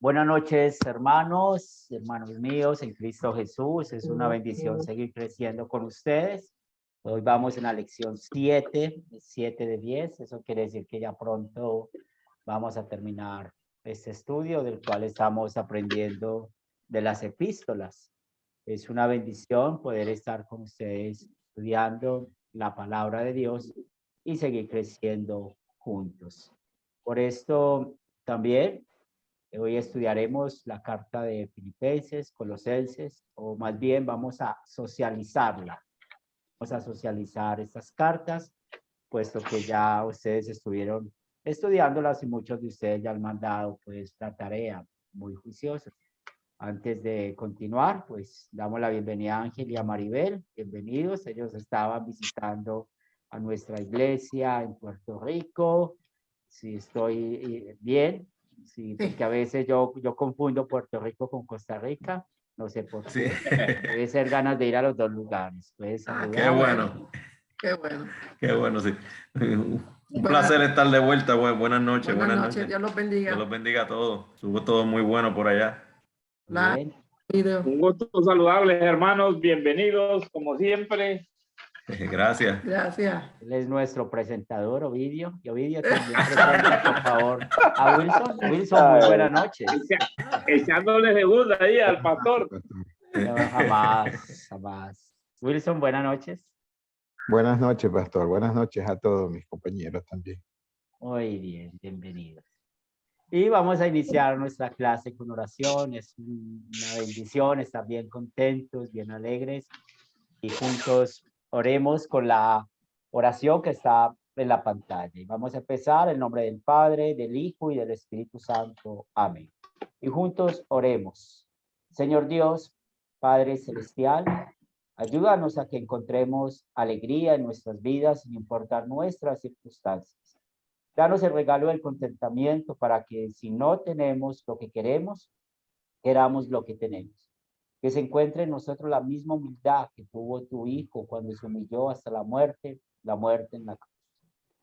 Buenas noches, hermanos míos en Cristo Jesús. Es una bendición seguir creciendo con ustedes. Hoy vamos en la lección 7 de 10. Eso quiere decir que ya pronto vamos a terminar este estudio del cual estamos aprendiendo de las epístolas. Es una bendición poder estar con ustedes estudiando la palabra de Dios y seguir creciendo juntos. Por esto también hoy estudiaremos la carta de Filipenses, Colosenses, o más bien vamos a socializarla. Vamos a socializar estas cartas, puesto que ya ustedes estuvieron estudiándolas y muchos de ustedes ya han mandado pues la tarea muy juiciosos. Antes de continuar, pues damos la bienvenida a Ángel y a Maribel. Bienvenidos. Ellos estaban visitando a nuestra iglesia en Puerto Rico. Si estoy bien, sí, porque a veces yo confundo Puerto Rico con Costa Rica. No sé por qué. Sí. Debe ser ganas de ir a los dos lugares. Puedes saludar. Qué bueno. Qué bueno. Qué bueno, sí. Un placer estar de vuelta. Buenas noches. Buenas noches. Dios los bendiga. Dios los bendiga a todos. Estuvo todo muy bueno por allá. Bien. Un gusto saludarles, hermanos. Bienvenidos, como siempre. Gracias. Gracias. Él es nuestro presentador, Ovidio. Y Ovidio también presenta, por favor, a Wilson. Wilson, muy buenas noches. Echándole segunda ahí al pastor. No, jamás. Wilson, buenas noches. Buenas noches, pastor. Buenas noches a todos mis compañeros también. Muy bien, bienvenidos. Y vamos a iniciar nuestra clase con oración. Es una bendición estar bien contentos, bien alegres. Y juntos oremos con la oración que está en la pantalla. Y vamos a empezar en nombre del Padre, del Hijo y del Espíritu Santo. Amén. Y juntos oremos. Señor Dios, Padre Celestial, ayúdanos a que encontremos alegría en nuestras vidas sin importar nuestras circunstancias. Danos el regalo del contentamiento para que si no tenemos lo que queremos, queramos lo que tenemos. Que se encuentre en nosotros la misma humildad que tuvo tu Hijo cuando se humilló hasta la muerte en la cruz.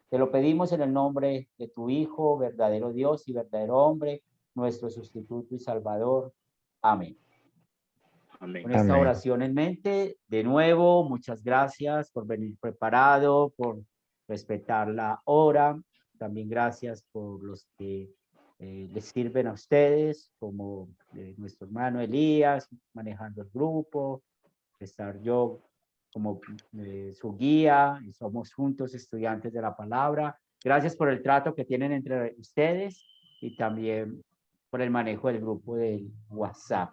Te lo pedimos en el nombre de tu Hijo, verdadero Dios y verdadero hombre, nuestro sustituto y Salvador. Amén. Amén. Con esta oración en mente, de nuevo, muchas gracias por venir preparado, por respetar la hora. También gracias por los que les sirven a ustedes, como nuestro hermano Elías, manejando el grupo, estar yo como su guía, y somos juntos estudiantes de la palabra. Gracias por el trato que tienen entre ustedes y también por el manejo del grupo del WhatsApp.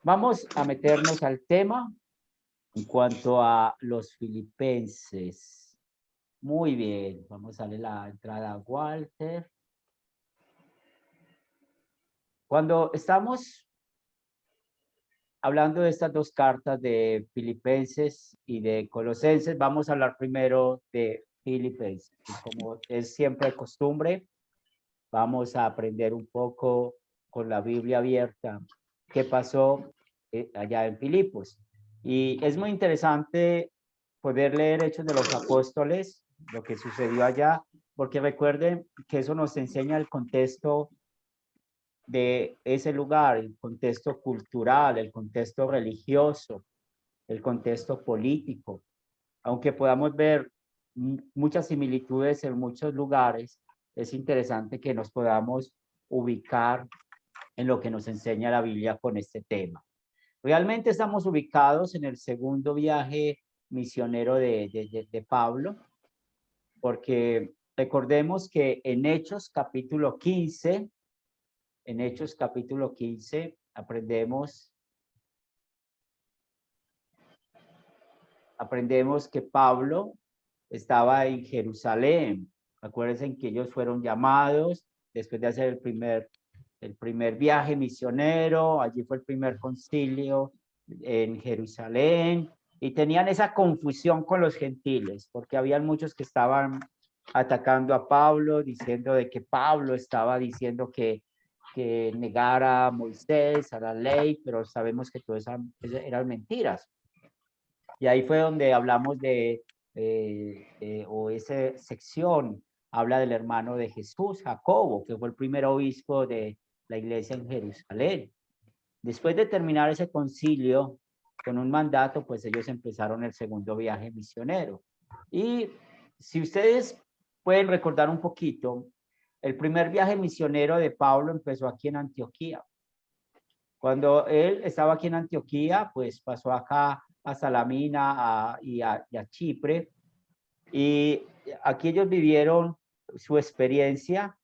Vamos a meternos al tema en cuanto a los filipenses. Muy bien, vamos a darle la entrada a Walter. Cuando estamos hablando de estas dos cartas de Filipenses y de Colosenses, vamos a hablar primero de Filipenses. Como es siempre costumbre, vamos a aprender un poco con la Biblia abierta qué pasó allá en Filipos. Y es muy interesante poder leer Hechos de los Apóstoles, lo que sucedió allá, porque recuerden que eso nos enseña el contexto de ese lugar, el contexto cultural, el contexto religioso, el contexto político. Aunque podamos ver muchas similitudes en muchos lugares, es interesante que nos podamos ubicar en lo que nos enseña la Biblia con este tema. Realmente estamos ubicados en el segundo viaje misionero de Pablo, porque recordemos que en Hechos capítulo 15, aprendemos que Pablo estaba en Jerusalén. Acuérdense que ellos fueron llamados después de hacer el primer viaje misionero. Allí fue el primer concilio en Jerusalén y tenían esa confusión con los gentiles porque habían muchos que estaban atacando a Pablo, diciendo de que Pablo estaba diciendo que negara a Moisés, a la ley, pero sabemos que todas eran mentiras. Y ahí fue donde hablamos o esa sección habla del hermano de Jesús, Jacobo, que fue el primer obispo de la iglesia en Jerusalén. Después de terminar ese concilio con un mandato, pues ellos empezaron el segundo viaje misionero. Y si ustedes pueden recordar un poquito, el primer viaje misionero de Pablo empezó aquí en Antioquía. Cuando él estaba aquí en Antioquía, pues pasó acá a Salamina y a Chipre. Y aquí ellos vivieron su experiencia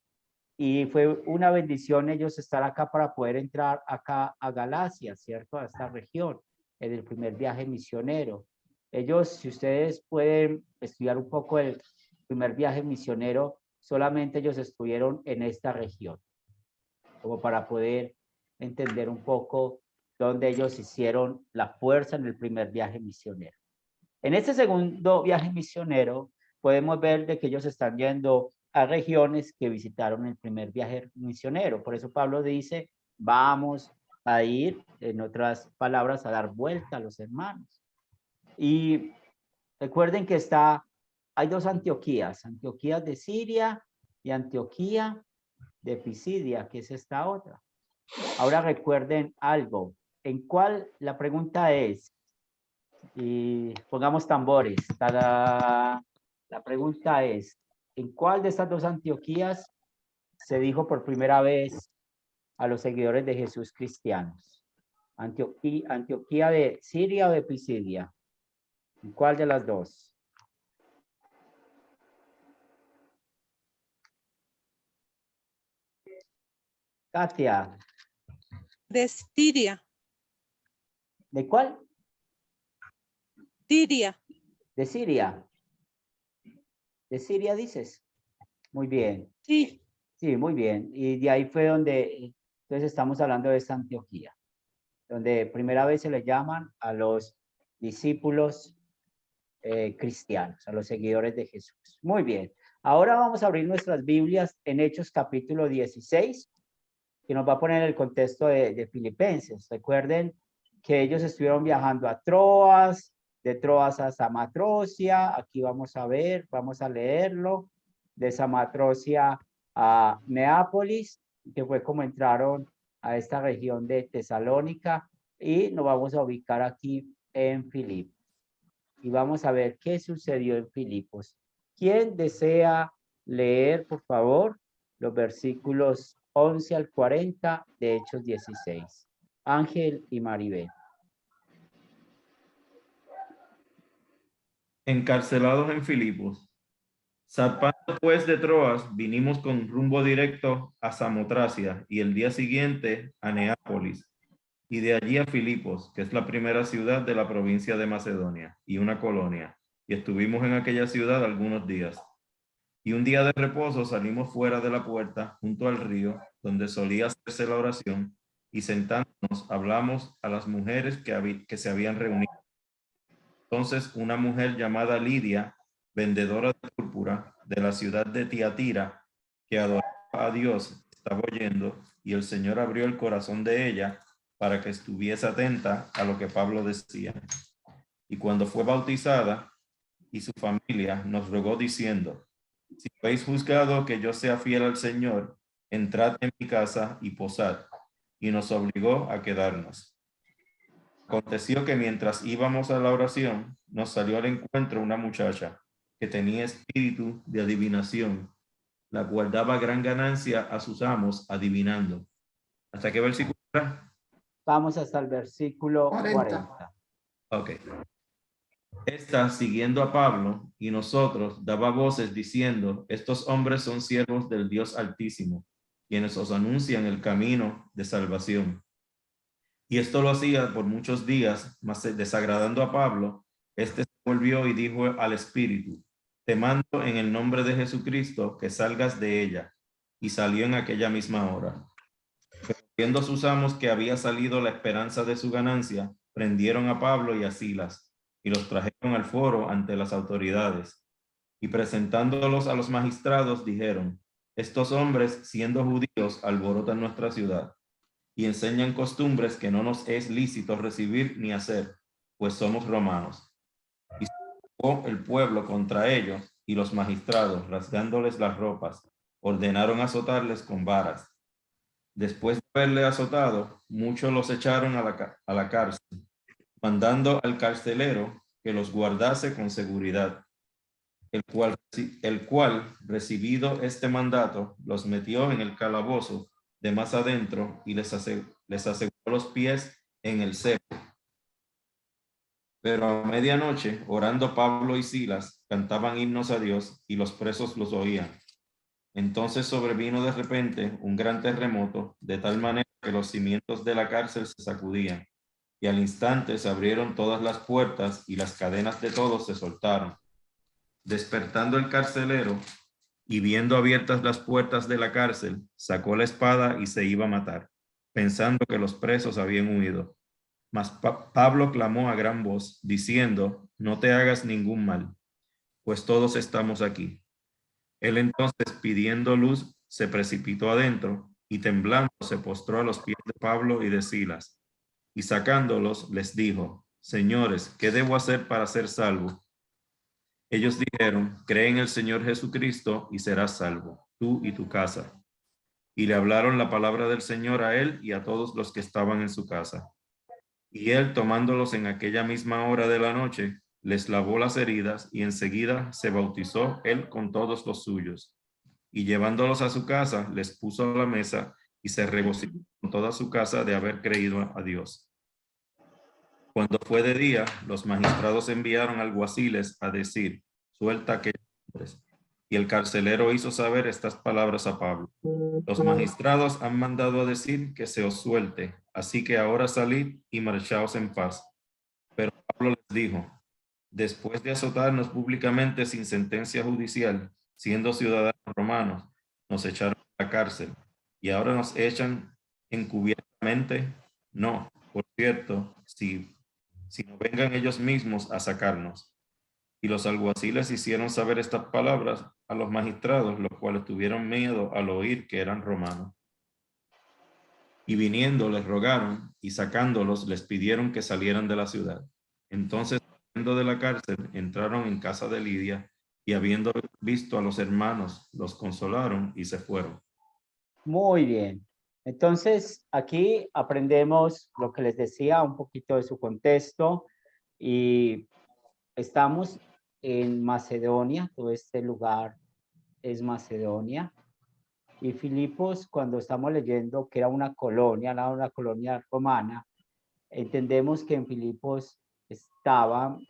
y fue una bendición ellos estar acá para poder entrar acá a Galacia, ¿cierto? A esta región, en el primer viaje misionero. Ellos, si ustedes pueden estudiar un poco el primer viaje misionero, solamente ellos estuvieron en esta región, como para poder entender un poco dónde ellos hicieron la fuerza en el primer viaje misionero. En este segundo viaje misionero, podemos ver de que ellos están yendo a regiones que visitaron el primer viaje misionero. Por eso Pablo dice, vamos a ir, en otras palabras, a dar vuelta a los hermanos. Y recuerden que hay dos Antioquías, Antioquía de Siria y Antioquía de Pisidia, que es esta otra. Ahora recuerden algo, la pregunta es, y pongamos tambores, ¡tada! La pregunta es, ¿en cuál de estas dos Antioquías se dijo por primera vez a los seguidores de Jesús cristianos? ¿Antioquía de Siria o de Pisidia? ¿En cuál de las dos? Katia. De Siria. ¿De cuál? Siria. De Siria. ¿De Siria dices? Muy bien. Sí. Sí, muy bien. Y de ahí fue donde, entonces estamos hablando de esta Antioquía, donde primera vez se le llaman a los discípulos cristianos, a los seguidores de Jesús. Muy bien. Ahora vamos a abrir nuestras Biblias en Hechos capítulo 16, que nos va a poner el contexto de Filipenses. Recuerden que ellos estuvieron viajando a Troas, de Troas a Samatrocia. Aquí vamos a ver, vamos a leerlo. De Samatrocia a Neápolis, que fue como entraron a esta región de Tesalónica, y nos vamos a ubicar aquí en Filipos. Y vamos a ver qué sucedió en Filipos. ¿Quién desea leer, por favor, los versículos 11 al 40 de Hechos 16? Ángel y Maribel. Encarcelados en Filipos. Zarpando pues de Troas, vinimos con rumbo directo a Samotracia y el día siguiente a Neápolis, y de allí a Filipos, que es la primera ciudad de la provincia de Macedonia y una colonia, y estuvimos en aquella ciudad algunos días. Y un día de reposo salimos fuera de la puerta, junto al río, donde solía hacerse la oración, y sentándonos hablamos a las mujeres que se habían reunido. Entonces una mujer llamada Lidia, vendedora de púrpura de la ciudad de Tiatira, que adoraba a Dios, estaba oyendo, y el Señor abrió el corazón de ella para que estuviese atenta a lo que Pablo decía. Y cuando fue bautizada, y su familia nos rogó diciendo: si habéis juzgado que yo sea fiel al Señor, entrad en mi casa y posad. Y nos obligó a quedarnos. Aconteció que mientras íbamos a la oración, nos salió al encuentro una muchacha que tenía espíritu de adivinación, la cual daba gran ganancia a sus amos adivinando. ¿Hasta qué versículo? Vamos hasta el versículo 40. 40. Ok. Esta, siguiendo a Pablo y nosotros, daba voces diciendo: estos hombres son siervos del Dios Altísimo, quienes os anuncian el camino de salvación. Y esto lo hacía por muchos días, mas desagradando a Pablo, este se volvió y dijo al espíritu: te mando en el nombre de Jesucristo que salgas de ella. Y salió en aquella misma hora. Pero viendo sus amos que había salido la esperanza de su ganancia, prendieron a Pablo y a Silas, y los trajeron al foro ante las autoridades. Y presentándolos a los magistrados, dijeron: estos hombres, siendo judíos, alborotan nuestra ciudad y enseñan costumbres que no nos es lícito recibir ni hacer, pues somos romanos. Y se ocupó el pueblo contra ellos, y los magistrados, rasgándoles las ropas, ordenaron azotarles con varas. Después de haberle azotado, muchos los echaron a la cárcel, mandando al carcelero que los guardase con seguridad, el cual, recibido este mandato, los metió en el calabozo de más adentro y les aseguró los pies en el cepo. Pero a medianoche, orando Pablo y Silas, cantaban himnos a Dios y los presos los oían. Entonces sobrevino de repente un gran terremoto, de tal manera que los cimientos de la cárcel se sacudían, y al instante se abrieron todas las puertas y las cadenas de todos se soltaron. Despertando el carcelero y viendo abiertas las puertas de la cárcel, sacó la espada y se iba a matar, pensando que los presos habían huido. Mas Pablo clamó a gran voz, diciendo: no te hagas ningún mal, pues todos estamos aquí. Él entonces, pidiendo luz, se precipitó adentro y temblando se postró a los pies de Pablo y de Silas. Y sacándolos, les dijo: señores, ¿qué debo hacer para ser salvo? Ellos dijeron: cree en el Señor Jesucristo y serás salvo, tú y tu casa. Y le hablaron la palabra del Señor a él y a todos los que estaban en su casa. Y él, tomándolos en aquella misma hora de la noche, les lavó las heridas y enseguida se bautizó él con todos los suyos. Y llevándolos a su casa, les puso a la mesa y se regocijó con toda su casa de haber creído a Dios. Cuando fue de día, los magistrados enviaron alguaciles a decir: suelta a aquellos hombres. Y el carcelero hizo saber estas palabras a Pablo: los magistrados han mandado a decir que se os suelte, así que ahora salid y marchaos en paz. Pero Pablo les dijo: después de azotarnos públicamente sin sentencia judicial, siendo ciudadanos romanos, nos echaron a la cárcel y ahora nos echan encubiertamente. No, por cierto, si no vengan ellos mismos a sacarnos. Y los alguaciles hicieron saber estas palabras a los magistrados, los cuales tuvieron miedo al oír que eran romanos. Y viniendo les rogaron, y sacándolos les pidieron que salieran de la ciudad. Entonces, saliendo de la cárcel, entraron en casa de Lidia, y habiendo visto a los hermanos, los consolaron y se fueron. Muy bien. Entonces, aquí aprendemos lo que les decía, un poquito de su contexto, y estamos en Macedonia, todo este lugar es Macedonia, y Filipos, cuando estamos leyendo que era una colonia romana, entendemos que en Filipos estaban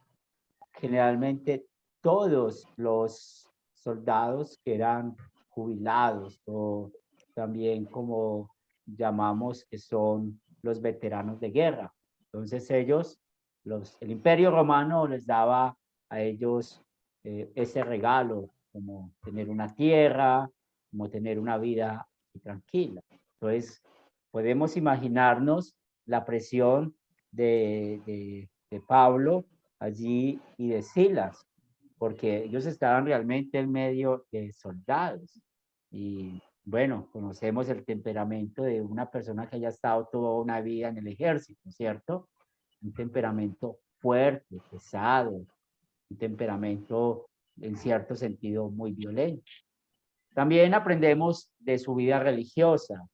generalmente todos los soldados que eran jubilados, o también como llamamos que son los veteranos de guerra. Entonces ellos, el Imperio Romano les daba a ellos ese regalo, como tener una tierra, como tener una vida tranquila. Entonces podemos imaginarnos la presión de Pablo allí y de Silas, porque ellos estaban realmente en medio de soldados. Y bueno, conocemos el temperamento de una persona que haya estado toda una vida en el ejército, ¿cierto? Un temperamento fuerte, pesado, un temperamento en cierto sentido muy violento. También aprendemos de su vida religiosa.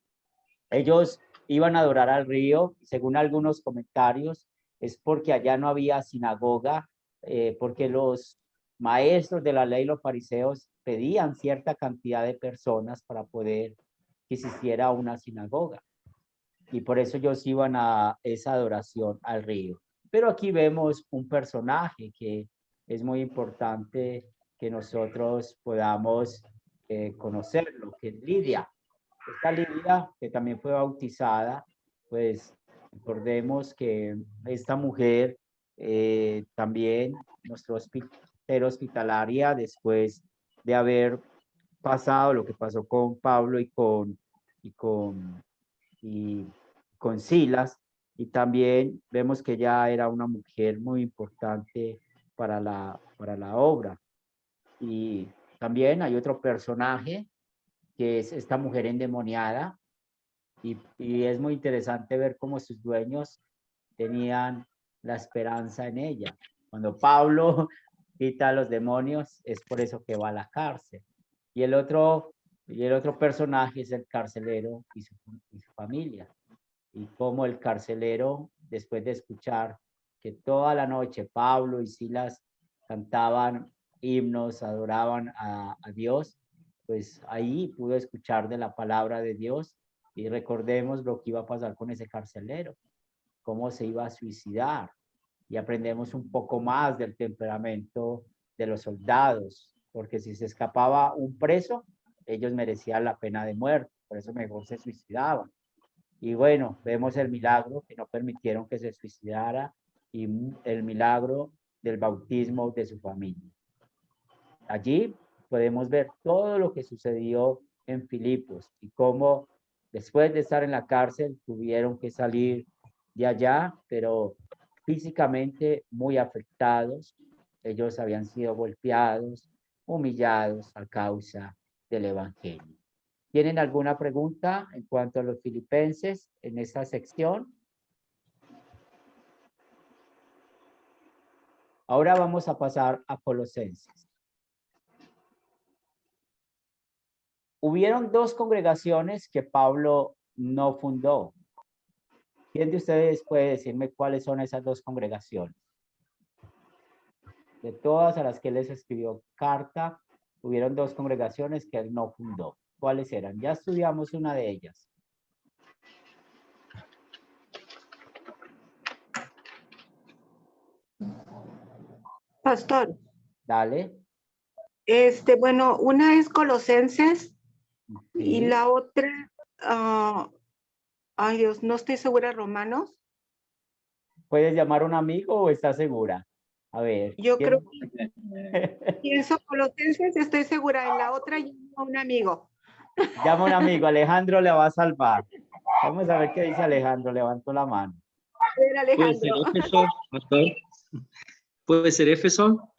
Ellos iban a adorar al río, según algunos comentarios, es porque allá no había sinagoga, porque los maestros de la ley, los fariseos, pedían cierta cantidad de personas para poder que existiera una sinagoga. Y por eso ellos iban a esa adoración al río. Pero aquí vemos un personaje que es muy importante que nosotros podamos conocerlo, que es Lidia. Esta Lidia, que también fue bautizada, pues recordemos que esta mujer también nuestro hospitalaria, después de haber pasado lo que pasó con Pablo y con Silas, y también vemos que ella era una mujer muy importante para la obra. Y también hay otro personaje que es esta mujer endemoniada, y es muy interesante ver cómo sus dueños tenían la esperanza en ella. Cuando Pablo quita a los demonios, es por eso que va a la cárcel. Y el otro personaje es el carcelero y su familia. Y como el carcelero, después de escuchar que toda la noche Pablo y Silas cantaban himnos, adoraban a Dios, pues ahí pudo escuchar de la palabra de Dios. Y recordemos lo que iba a pasar con ese carcelero, cómo se iba a suicidar. Y aprendemos un poco más del temperamento de los soldados, porque si se escapaba un preso, ellos merecían la pena de muerte, por eso mejor se suicidaban. Y bueno, vemos el milagro que no permitieron que se suicidara y el milagro del bautismo de su familia. Allí podemos ver todo lo que sucedió en Filipos y cómo después de estar en la cárcel tuvieron que salir de allá, pero físicamente muy afectados. Ellos habían sido golpeados, humillados a causa del evangelio. ¿Tienen alguna pregunta en cuanto a los filipenses en esta sección? Ahora vamos a pasar a Colosenses. Hubieron dos congregaciones que Pablo no fundó. ¿Quién de ustedes puede decirme cuáles son esas dos congregaciones? De todas a las que les escribió carta, hubieron dos congregaciones que él no fundó. ¿Cuáles eran? Ya estudiamos una de ellas. Pastor, Dale. bueno, una es Colosenses y Sí. la otra, ay Dios, no estoy segura, Romanos. ¿Puedes llamar a un amigo o estás segura? A ver. Yo ¿quién? creo que pienso Colosenses, estoy segura. En la otra llamo a un amigo. Llama a un amigo. Alejandro le va a salvar. Vamos a ver qué dice Alejandro. Levantó la mano. A ver, Puede ser Alejandro. Éfeso, pastor. Puede ser Éfeso.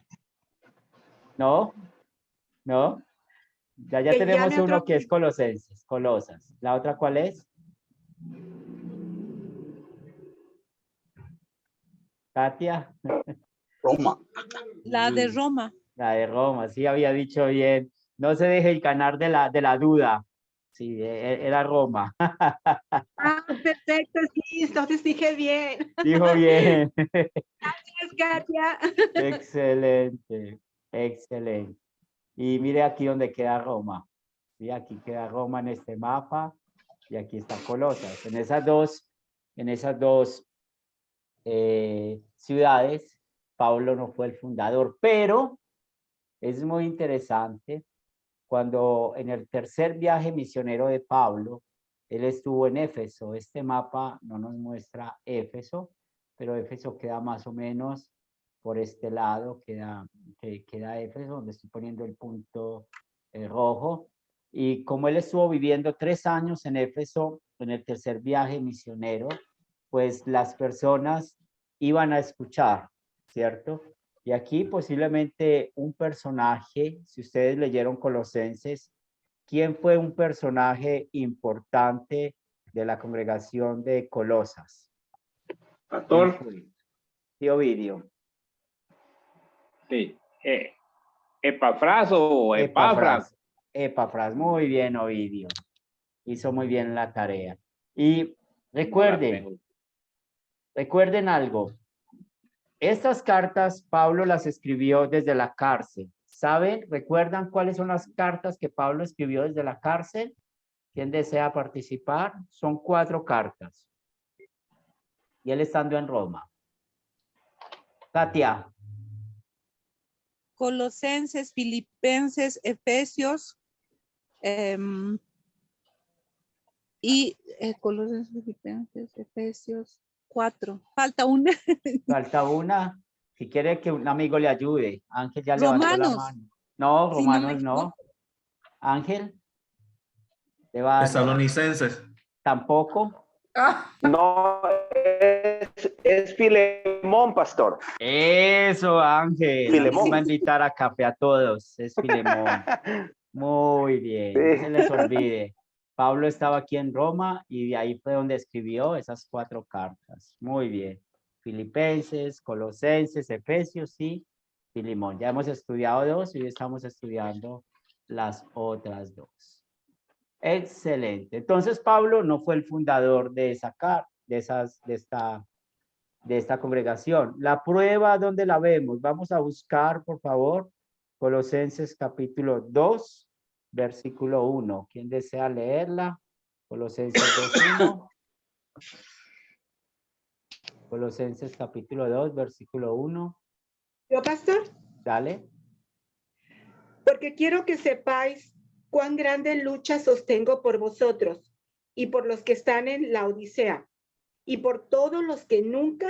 ¿No? ¿No? Ya Que tenemos llame otro uno que es amigo. Colosenses, Colosas. ¿La otra cuál es? Katia. La de Roma. La de Roma, sí había dicho bien. No se deje ganar de la duda. Sí, era Roma. Ah, perfecto, sí, entonces dije bien. Dijo bien. Gracias, Katia. Excelente, excelente. Y mire aquí donde queda Roma. Sí, aquí queda Roma en este mapa y aquí está Colosas. En esas dos ciudades, Pablo no fue el fundador, pero es muy interesante cuando en el tercer viaje misionero de Pablo, él estuvo en Éfeso. Este mapa no nos muestra Éfeso, pero Éfeso queda más o menos por este lado, queda Éfeso, donde estoy poniendo el punto rojo. Y como él estuvo viviendo 3 años en Éfeso, en el tercer viaje misionero, pues las personas iban a escuchar, ¿cierto? Y aquí posiblemente un personaje, si ustedes leyeron Colosenses, ¿quién fue un personaje importante de la congregación de Colosas? Pastor, Sí, Ovidio. sí. Epafras o Epafras. Epafras, muy bien, Ovidio. Hizo muy bien la tarea. Y recuerden algo. Estas cartas Pablo las escribió desde la cárcel. ¿Saben? ¿Recuerdan cuáles son las cartas que Pablo escribió desde la cárcel? ¿Quién desea participar? Son 4 cartas. Y él estando en Roma. Katia. Colosenses, Filipenses, Efesios Colosenses, Filipenses, Efesios 4. Falta una. Falta una. Si quiere que un amigo le ayude. Ángel ya levantó la Romanos. mano. No, Si no me Romanos no. equivoco. Ángel. ¿Le va a dar? Tesalonicenses. Tampoco. Ah, No, es Filemón, pastor. Eso, Ángel. Filemón. Vamos a invitar a café a todos. Es Filemón. Muy bien. No se les olvide. Pablo estaba aquí en Roma y de ahí fue donde escribió esas 4 cartas. Muy bien. Filipenses, Colosenses, Efesios y Filemón. Ya hemos estudiado 2 y hoy estamos estudiando las otras 2. Excelente. Entonces Pablo no fue el fundador de esta congregación. La prueba, ¿dónde la vemos? Vamos a buscar, por favor, Colosenses capítulo 2, versículo 1. ¿Quién desea leerla? Colosenses 2:1. Colosenses capítulo 2, versículo 1. ¿Yo, pastor? Dale. Porque quiero que sepáis cuán grande lucha sostengo por vosotros y por los que están en la Odisea y por todos los que nunca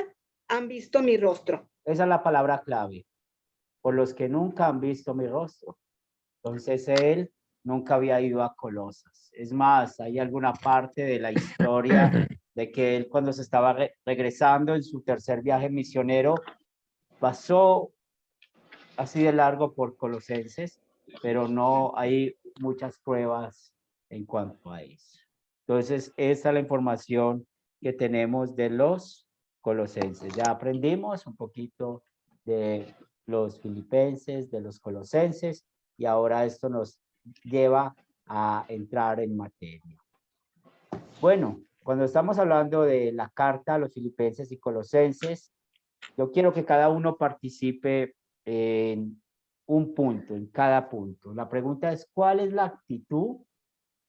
han visto mi rostro. Esa es la palabra clave. Por los que nunca han visto mi rostro. Entonces él nunca había ido a Colosas. Es más, hay alguna parte de la historia de que él cuando se estaba regresando en su tercer viaje misionero, pasó así de largo por Colosenses, pero no hay muchas pruebas en cuanto a eso. Entonces, esa es la información que tenemos de los colosenses. Ya aprendimos un poquito de los filipenses, de los colosenses, y ahora esto nos lleva a entrar en materia. Bueno, cuando estamos hablando de la carta a los filipenses y colosenses, yo quiero que cada uno participe en un punto, en cada punto. La pregunta es, ¿cuál es la actitud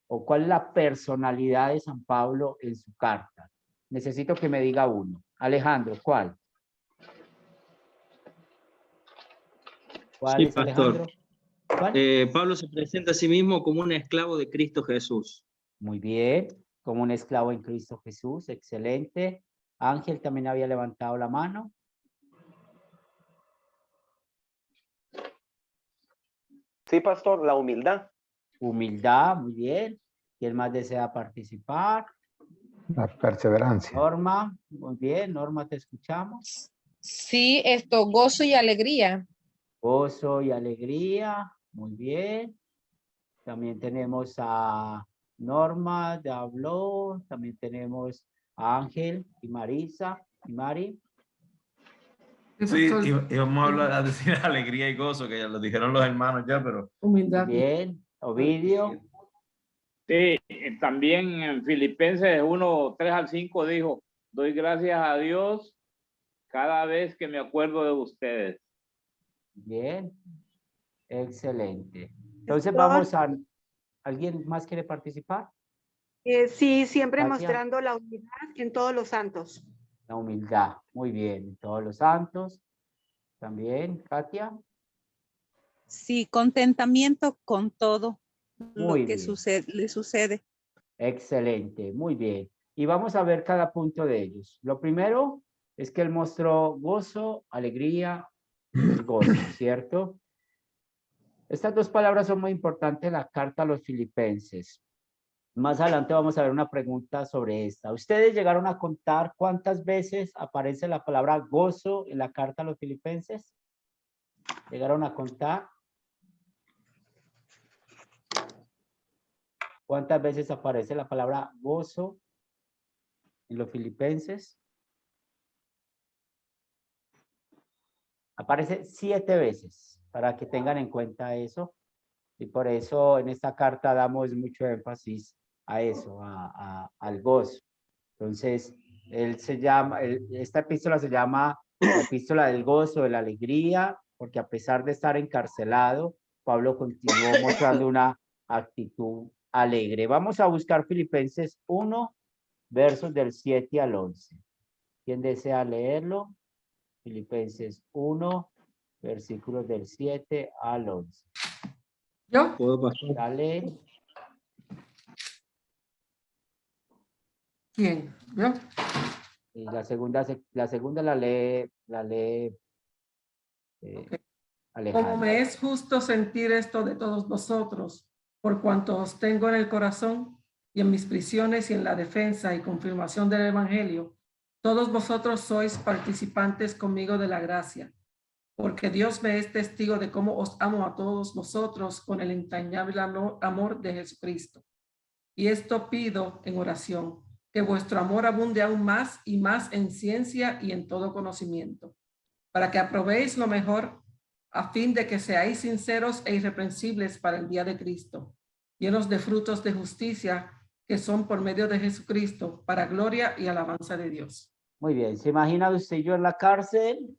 o cuál es la personalidad de San Pablo en su carta? Necesito que me diga uno. Alejandro, ¿cuál? ¿Cuál Sí, es, pastor. Alejandro? ¿Cuál? Pablo se presenta a sí mismo como un esclavo de Cristo Jesús. Muy bien, como un esclavo en Cristo Jesús, excelente. Ángel también había levantado la mano. Sí, pastor, la humildad. Humildad, muy bien. ¿Quién más desea participar? La perseverancia. Norma, muy bien. Norma, te escuchamos. Sí, gozo y alegría. Gozo y alegría, muy bien. También tenemos a Norma, de habló. También tenemos a Ángel y Marisa y Mari. Sí, íbamos a hablar, a decir alegría y gozo, que ya lo dijeron los hermanos ya, pero Humildad. Bien, Ovidio. Sí, también en Filipenses 1, 3 al 5 dijo, doy gracias a Dios cada vez que me acuerdo de ustedes. Bien, excelente. Entonces Pastor. vamos a... ¿Alguien más quiere participar? Sí, siempre Katia. mostrando la unidad en todos los santos. La humildad, muy bien. Todos los santos. También, Katia. Sí, contentamiento con todo lo Muy que bien. le sucede. Excelente, muy bien. Y vamos a ver cada punto de ellos. Lo primero es que él mostró gozo, alegría y gozo, ¿cierto? Estas dos palabras son muy importantes en la carta a los filipenses. Más adelante vamos a ver una pregunta sobre esta. ¿Ustedes llegaron a contar cuántas veces aparece la palabra gozo en la carta a los filipenses? ¿Llegaron a contar? ¿Cuántas veces aparece la palabra gozo en los filipenses? Aparece 7 veces, para que tengan en cuenta eso. Y por eso en esta carta damos mucho énfasis a eso, al gozo. Entonces, esta epístola se llama la epístola del gozo, de la alegría, porque a pesar de estar encarcelado, Pablo continuó mostrando una actitud alegre. Vamos a buscar Filipenses 1, versos del 7 al 11. ¿Quién desea leerlo? Filipenses 1, versículos del 7 al 11. ¿Yo? ¿Puedo, pastor? Dale. ¿Quién? ¿Yo? Y la segunda la lee Alejandro. Como me es justo sentir esto de todos vosotros, por cuanto os tengo en el corazón y en mis prisiones y en la defensa y confirmación del evangelio, todos vosotros sois participantes conmigo de la gracia, porque Dios me es testigo de cómo os amo a todos vosotros con el entrañable amor de Jesucristo. Y esto pido en oración, que vuestro amor abunde aún más y más en ciencia y en todo conocimiento, para que aprobéis lo mejor, a fin de que seáis sinceros e irreprensibles para el día de Cristo, llenos de frutos de justicia que son por medio de Jesucristo, para gloria y alabanza de Dios. Muy bien, ¿se imagina usted y yo en la cárcel?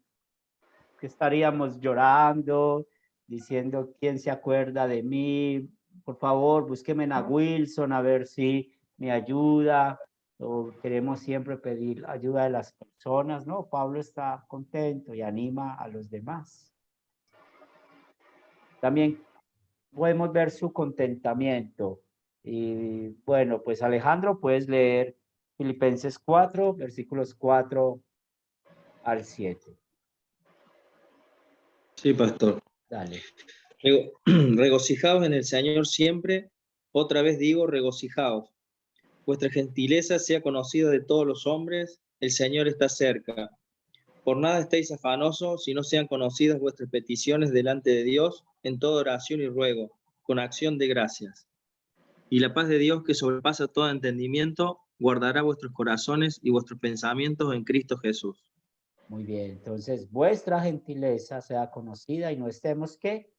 Que estaríamos llorando, diciendo, ¿quién se acuerda de mí? Por favor, búsqueme a Wilson a ver si me ayuda. O queremos siempre pedir ayuda de las personas, ¿no? Pablo está contento y anima a los demás. También podemos ver su contentamiento. Y bueno, pues Alejandro, puedes leer Filipenses 4, versículos 4 al 7. Sí, pastor. Dale. Regocijaos en el Señor siempre. Otra vez digo, regocijaos. Vuestra gentileza sea conocida de todos los hombres. El Señor está cerca. Por nada estéis afanosos, sino sean conocidas vuestras peticiones delante de Dios en toda oración y ruego, con acción de gracias. Y la paz de Dios, que sobrepasa todo entendimiento, guardará vuestros corazones y vuestros pensamientos en Cristo Jesús. Muy bien, entonces vuestra gentileza sea conocida y no estemos, ¿qué?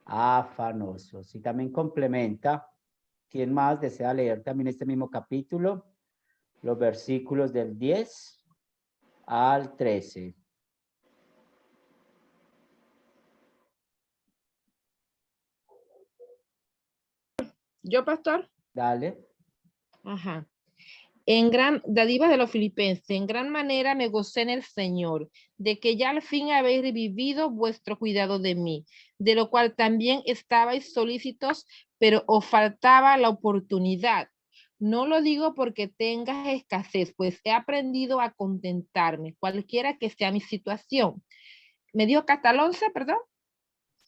Afanosos. Y también complementa, ¿quién más desea leer también este mismo capítulo? Los versículos del 10 al 13. ¿Yo, pastor? Dale. Ajá. En gran dádiva de los filipenses, en gran manera me gocé en el Señor, de que ya al fin habéis revivido vuestro cuidado de mí, de lo cual también estabais solícitos, pero os faltaba la oportunidad. No lo digo porque tengas escasez, pues he aprendido a contentarme, cualquiera que sea mi situación. ¿Me dio hasta el 11, perdón?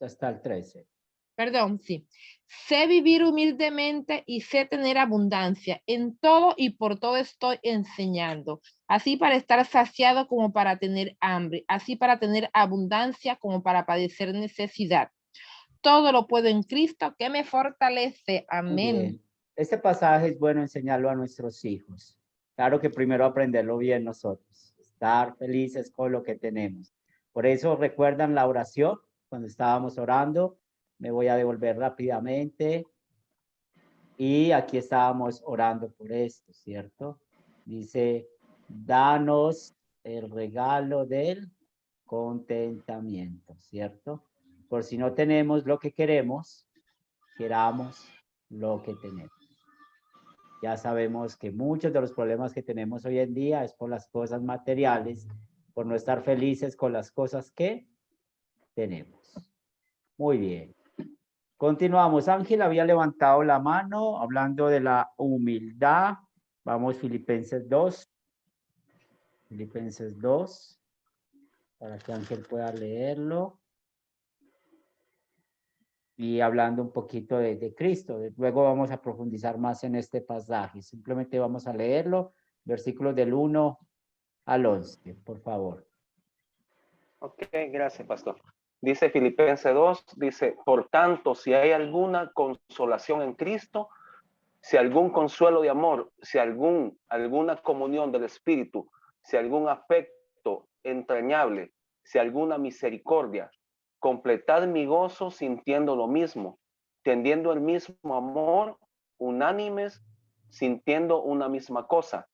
Hasta el 13. Perdón, sí. Sé vivir humildemente y sé tener abundancia. En todo y por todo estoy enseñando. Así para estar saciado como para tener hambre. Así para tener abundancia como para padecer necesidad. Todo lo puedo en Cristo que me fortalece. Amén. Bien. Este pasaje es bueno enseñarlo a nuestros hijos. Claro que primero aprenderlo bien nosotros. Estar felices con lo que tenemos. Por eso recuerdan la oración cuando estábamos orando. Me voy a devolver rápidamente. Y aquí estábamos orando por esto, ¿cierto? Dice, danos el regalo del contentamiento, ¿cierto? Por si no tenemos lo que queremos, queramos lo que tenemos. Ya sabemos que muchos de los problemas que tenemos hoy en día es por las cosas materiales, por no estar felices con las cosas que tenemos. Muy bien. Continuamos. Ángel había levantado la mano hablando de la humildad. Vamos, Filipenses 2. Filipenses 2. Para que Ángel pueda leerlo. Y hablando un poquito de Cristo. Luego vamos a profundizar más en este pasaje. Simplemente vamos a leerlo. Versículos del 1 al 11, por favor. Ok, gracias, pastor. Dice Filipenses 2, dice, por tanto, si hay alguna consolación en Cristo, si algún consuelo de amor, si alguna comunión del Espíritu, si algún afecto entrañable, si alguna misericordia, completad mi gozo sintiendo lo mismo, tendiendo el mismo amor, unánimes, sintiendo una misma cosa.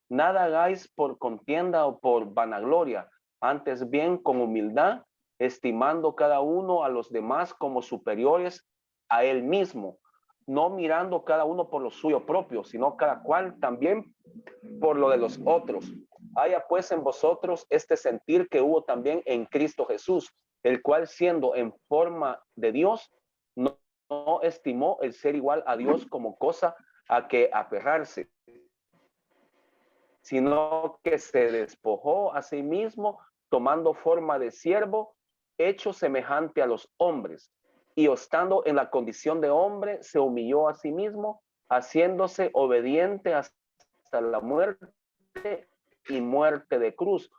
Nada hagáis por contienda o por vanagloria, antes bien con humildad, estimando cada uno a los demás como superiores a él mismo, no mirando cada uno por lo suyo propio, sino cada cual también por lo de los otros. Haya pues en vosotros este sentir que hubo también en Cristo Jesús, el cual siendo en forma de Dios, no estimó el ser igual a Dios como cosa a que aferrarse, sino que se despojó a sí mismo, tomando forma de siervo, hecho semejante a los hombres, y estando en la condición de hombre, se humilló a sí mismo, haciéndose obediente hasta la muerte y muerte de cruz,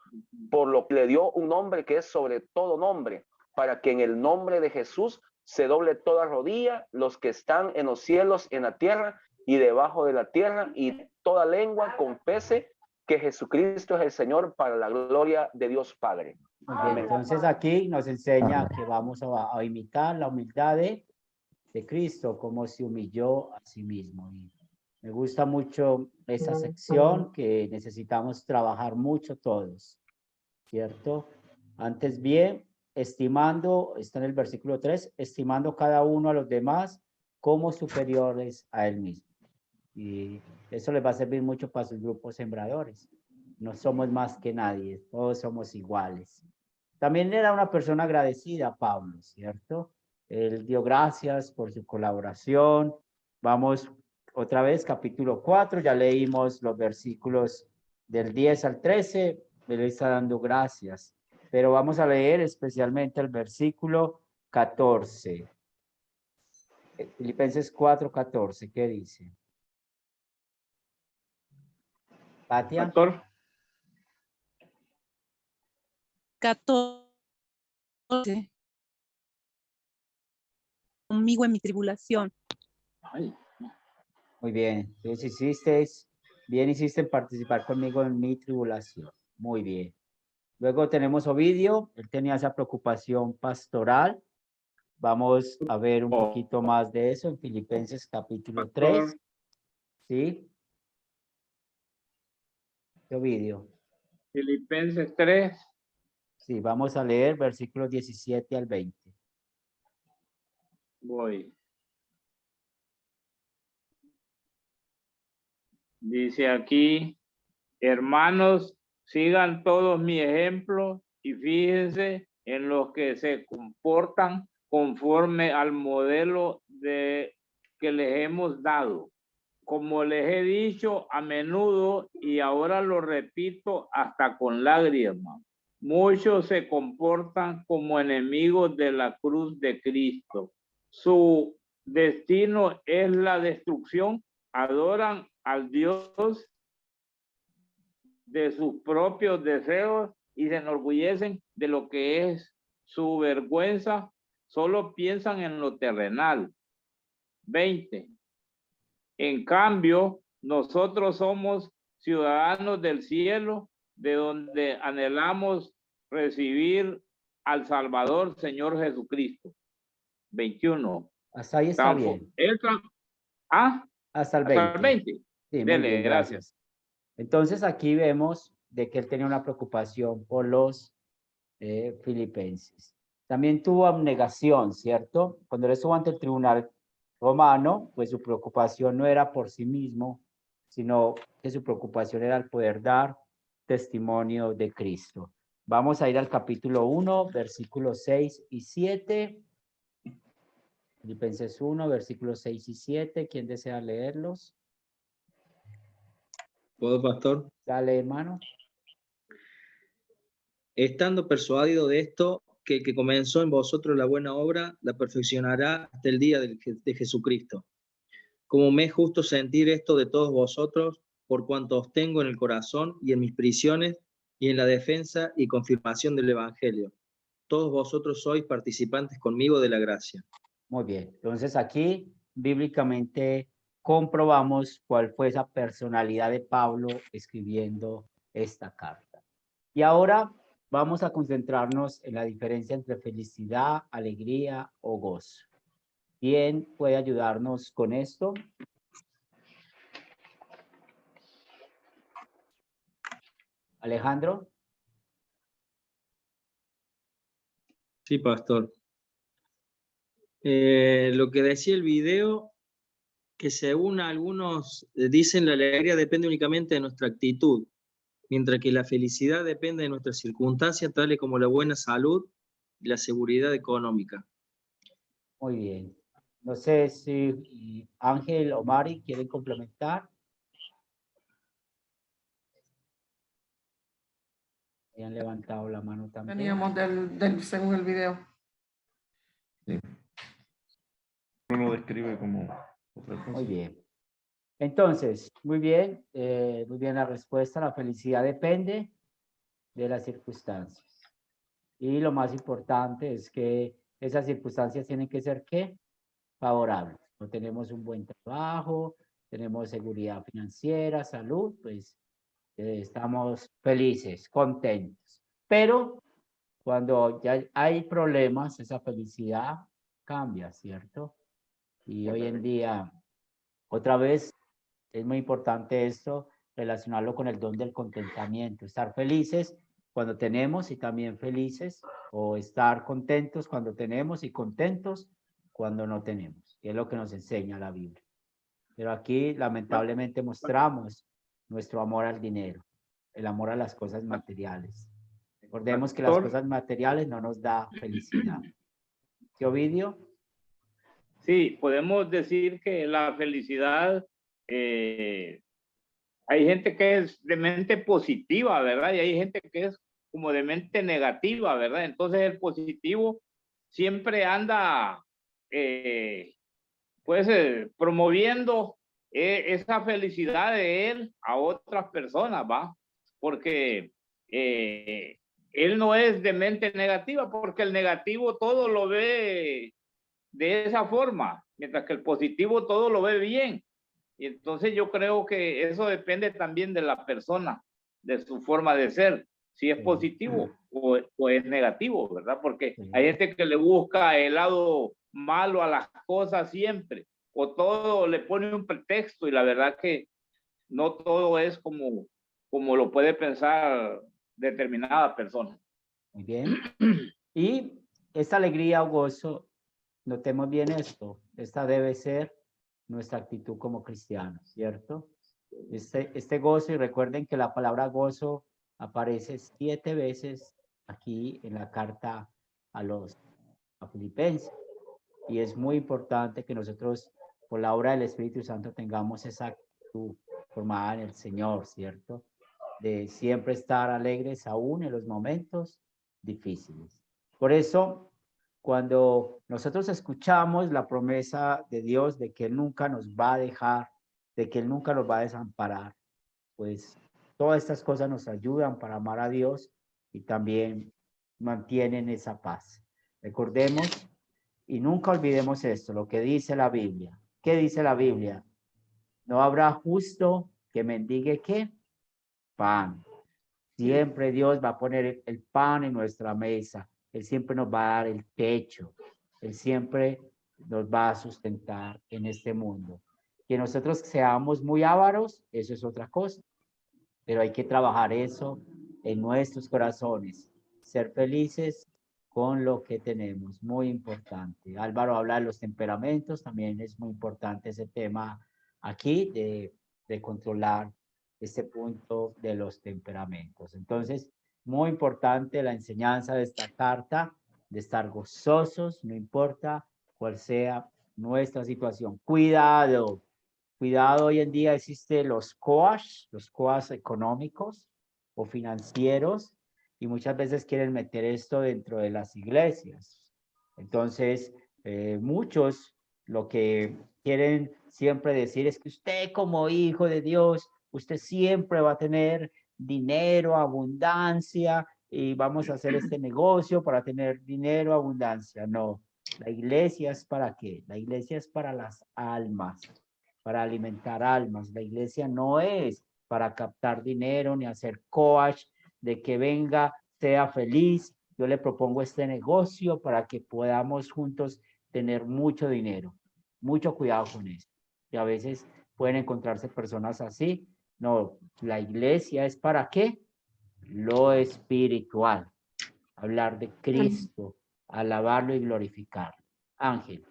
por lo que le dio un nombre que es sobre todo nombre, para que en el nombre de Jesús se doble toda rodilla, los que están en los cielos, en la tierra y debajo de la tierra, y toda lengua confese que Jesucristo es el Señor, para la gloria de Dios Padre. Muy bien, entonces aquí nos enseña que vamos a imitar la humildad de de Cristo, cómo se humilló a sí mismo. Y me gusta mucho esa sección que necesitamos trabajar mucho todos, ¿cierto? Antes bien, estimando, está en el versículo 3, estimando cada uno a los demás como superiores a él mismo. Y eso les va a servir mucho para sus grupos sembradores. No somos más que nadie, todos somos iguales. También era una persona agradecida, Pablo, ¿cierto? Él dio gracias por su colaboración. Vamos otra vez, capítulo 4, ya leímos los versículos del 10 al 13, él está dando gracias. Pero vamos a leer especialmente el versículo 14. Filipenses 4:14, ¿qué dice? Katia. 14. Conmigo en mi tribulación. Muy bien, entonces hiciste en participar conmigo en mi tribulación. Muy bien. Luego tenemos Ovidio, él tenía esa preocupación pastoral. Vamos a ver un poquito más de eso en Filipenses capítulo 3. ¿Sí? Ovidio. Filipenses 3. Sí, vamos a leer versículos 17 al 20. Voy. Dice aquí, hermanos, sigan todos mi ejemplo y fíjense en los que se comportan conforme al modelo que les hemos dado. Como les he dicho a menudo y ahora lo repito hasta con lágrimas, muchos se comportan como enemigos de la cruz de Cristo. Su destino es la destrucción. Adoran al Dios de sus propios deseos y se enorgullecen de lo que es su vergüenza. Solo piensan en lo terrenal. 20. En cambio, nosotros somos ciudadanos del cielo, de donde anhelamos recibir al Salvador, Señor Jesucristo. 21. Hasta ahí está bien. Hasta el 20. Sí, muy Dele, bien, gracias. Entonces aquí vemos de que él tenía una preocupación por los filipenses. También tuvo abnegación, ¿cierto? Cuando él estuvo ante el tribunal romano, pues su preocupación no era por sí mismo, sino que su preocupación era el poder dar testimonio de Cristo. Vamos a ir al capítulo 1, versículos 6 y 7. Filipenses 1, versículos 6 y 7. ¿Quién desea leerlos? ¿Puedo, pastor? Dale, hermano. Estando persuadido de esto, que el que comenzó en vosotros la buena obra, la perfeccionará hasta el día de Jesucristo. Como me es justo sentir esto de todos vosotros, por cuanto os tengo en el corazón y en mis prisiones y en la defensa y confirmación del Evangelio. Todos vosotros sois participantes conmigo de la gracia. Muy bien, entonces aquí bíblicamente comprobamos cuál fue esa personalidad de Pablo escribiendo esta carta. Y ahora vamos a concentrarnos en la diferencia entre felicidad, alegría o gozo. ¿Quién puede ayudarnos con esto? Alejandro. Sí, pastor. Lo que decía el video, que según algunos dicen, la alegría depende únicamente de nuestra actitud, mientras que la felicidad depende de nuestras circunstancias, tales como la buena salud y la seguridad económica. Muy bien. No sé si Ángel o Mari quieren complementar. Han levantado la mano también. Teníamos según el video. Sí. Uno lo describe como otra cosa. Muy bien. Entonces, muy bien la respuesta. La felicidad depende de las circunstancias. Y lo más importante es que esas circunstancias tienen que ser, ¿qué? Favorables. No tenemos un buen trabajo, tenemos seguridad financiera, salud, pues estamos felices, contentos. Pero cuando ya hay problemas, esa felicidad cambia, ¿cierto? Y hoy en día, otra vez, es muy importante esto, relacionarlo con el don del contentamiento, estar felices cuando tenemos y también felices, o estar contentos cuando tenemos y contentos cuando no tenemos, que es lo que nos enseña la Biblia. Pero aquí lamentablemente mostramos nuestro amor al dinero, el amor a las cosas materiales. Recordemos que las cosas materiales no nos da felicidad. ¿Qué, Ovidio? Sí, podemos decir que la felicidad, hay gente que es de mente positiva, ¿verdad? Y hay gente que es como de mente negativa, ¿verdad? Entonces el positivo siempre anda, pues, promoviendo esa felicidad de él a otras personas, ¿va? Porque él no es de mente negativa, porque el negativo todo lo ve de esa forma, mientras que el positivo todo lo ve bien. Y entonces yo creo que eso depende también de la persona, de su forma de ser, si es positivo o es negativo, ¿verdad? Porque hay gente que le busca el lado malo a las cosas siempre, o todo le pone un pretexto, y la verdad que no todo es como lo puede pensar determinada persona. Muy bien. Y esta alegría o gozo, notemos bien esto, esta debe ser nuestra actitud como cristianos, ¿cierto? Este gozo, y recuerden que la palabra gozo aparece 7 veces aquí en la carta a Filipenses, y es muy importante que nosotros, por la obra del Espíritu Santo, tengamos esa actitud formada en el Señor, ¿cierto? De siempre estar alegres aún en los momentos difíciles. Por eso, cuando nosotros escuchamos la promesa de Dios de que Él nunca nos va a dejar, de que Él nunca nos va a desamparar, pues todas estas cosas nos ayudan para amar a Dios y también mantienen esa paz. Recordemos y nunca olvidemos esto, lo que dice la Biblia. ¿Qué dice la Biblia? No habrá justo que mendigue ¿qué? Pan. Siempre Dios va a poner el pan en nuestra mesa. Él siempre nos va a dar el techo. Él siempre nos va a sustentar en este mundo. Que nosotros seamos muy ávaros, eso es otra cosa. Pero hay que trabajar eso en nuestros corazones. Ser felices con lo que tenemos, muy importante. Álvaro habla de los temperamentos, también es muy importante ese tema aquí de controlar este punto de los temperamentos. Entonces, muy importante la enseñanza de esta carta, de estar gozosos, no importa cuál sea nuestra situación. Cuidado, cuidado, hoy en día existen los coas económicos o financieros, y muchas veces quieren meter esto dentro de las iglesias. Entonces, muchos lo que quieren siempre decir es que usted como hijo de Dios, usted siempre va a tener dinero, abundancia, y vamos a hacer este negocio para tener dinero, abundancia. No, la iglesia es para qué? La iglesia es para las almas, para alimentar almas. La iglesia no es para captar dinero ni hacer coach de que venga, sea feliz. Yo le propongo este negocio para que podamos juntos tener mucho dinero. Mucho cuidado con eso. Y a veces pueden encontrarse personas así. No, la iglesia es para qué? Lo espiritual. Hablar de Cristo, alabarlo y glorificarlo. Ángel.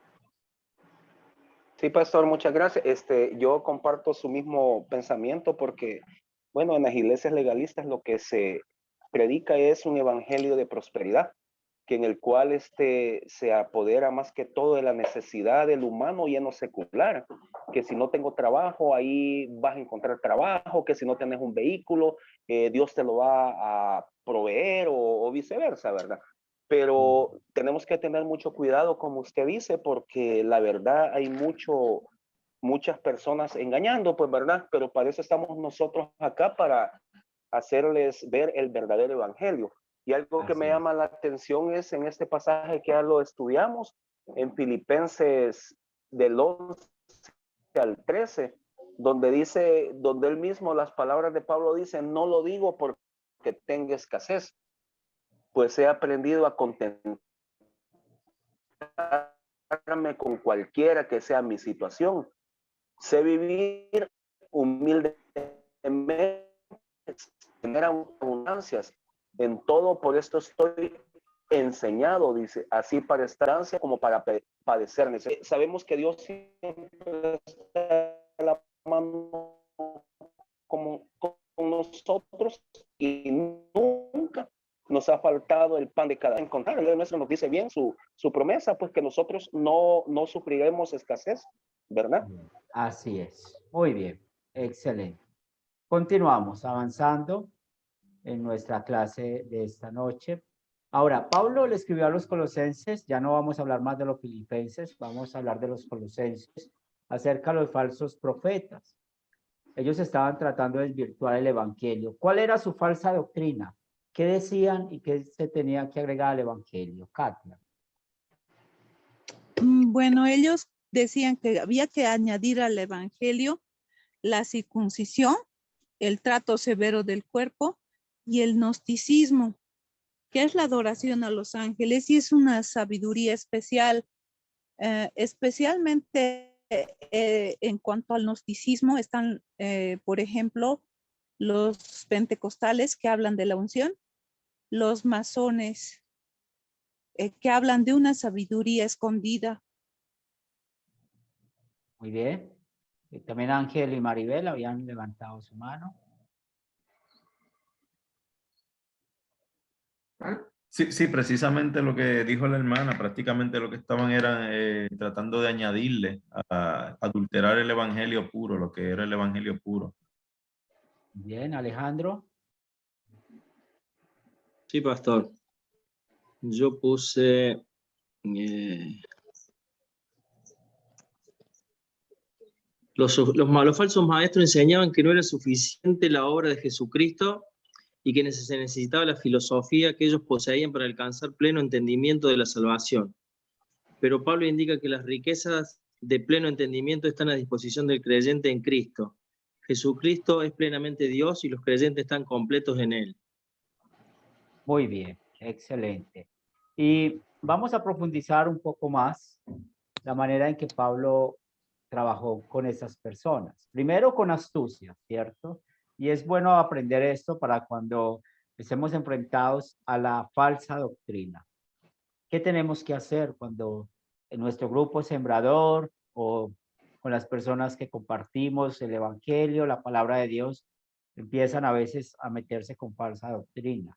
Sí, pastor, muchas gracias. Yo comparto su mismo pensamiento porque, bueno, en las iglesias legalistas lo que se predica es un evangelio de prosperidad, que en el cual se apodera más que todo de la necesidad del humano y en lo secular, que si no tengo trabajo, ahí vas a encontrar trabajo, que si no tienes un vehículo, Dios te lo va a proveer o viceversa, ¿verdad? Pero tenemos que tener mucho cuidado, como usted dice, porque la verdad hay muchas personas engañando, pues, ¿verdad? Pero para eso estamos nosotros acá, para hacerles ver el verdadero evangelio. Y algo que me llama la atención es en este pasaje que ya lo estudiamos, en Filipenses del 11 al 13, donde él mismo, las palabras de Pablo dicen, no lo digo porque tenga escasez, pues he aprendido a contentarme compararme con cualquiera que sea mi situación. Sé vivir humildemente, tener abundancias. En todo por esto estoy enseñado, dice, así para estar ansia como para padecer. Sabemos que Dios siempre está a la mano con nosotros y nunca nos ha faltado el pan de cada día. Encontrar, el nuestro nos dice bien su promesa, pues que nosotros no sufriremos escasez, ¿verdad? Así es. Muy bien. Excelente. Continuamos avanzando en nuestra clase de esta noche. Ahora, Pablo le escribió a los colosenses, ya no vamos a hablar más de los filipenses, vamos a hablar de los colosenses, acerca de los falsos profetas. Ellos estaban tratando de desvirtuar el evangelio. ¿Cuál era su falsa doctrina? ¿Qué decían y qué se tenía que agregar al evangelio? Katia. Bueno, ellos decían que había que añadir al evangelio la circuncisión, el trato severo del cuerpo y el gnosticismo, que es la adoración a los ángeles y es una sabiduría especial, especialmente en cuanto al gnosticismo están, por ejemplo, los pentecostales que hablan de la unción, los masones que hablan de una sabiduría escondida. Muy bien. Y también Ángel y Maribel habían levantado su mano. Sí, precisamente lo que dijo la hermana, prácticamente lo que estaban era tratando de añadirle, a adulterar el evangelio puro, lo que era el evangelio puro. Bien, Alejandro. Sí, pastor. Yo puse los falsos maestros enseñaban que no era suficiente la obra de Jesucristo y que se necesitaba la filosofía que ellos poseían para alcanzar pleno entendimiento de la salvación. Pero Pablo indica que las riquezas de pleno entendimiento están a disposición del creyente en Cristo. Jesucristo es plenamente Dios y los creyentes están completos en Él. Muy bien, excelente. Y vamos a profundizar un poco más la manera en que Pablo trabajó con esas personas. Primero con astucia, ¿cierto? Y es bueno aprender esto para cuando estemos enfrentados a la falsa doctrina. ¿Qué tenemos que hacer cuando en nuestro grupo sembrador o con las personas que compartimos el evangelio, la palabra de Dios, empiezan a veces a meterse con falsa doctrina?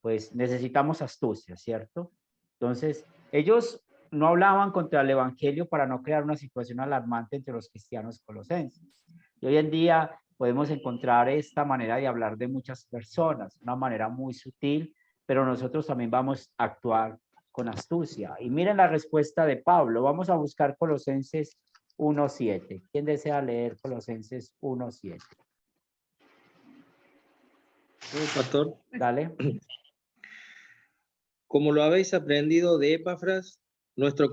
Pues necesitamos astucia, ¿cierto? Entonces, ellos no hablaban contra el evangelio para no crear una situación alarmante entre los cristianos colosenses. Y hoy en día podemos encontrar esta manera de hablar de muchas personas, una manera muy sutil, pero nosotros también vamos a actuar con astucia. Y miren la respuesta de Pablo. Vamos a buscar Colosenses 1:7. ¿Quién desea leer Colosenses 1:7? Pastor. Dale. Como lo habéis aprendido de Epafras, nuestro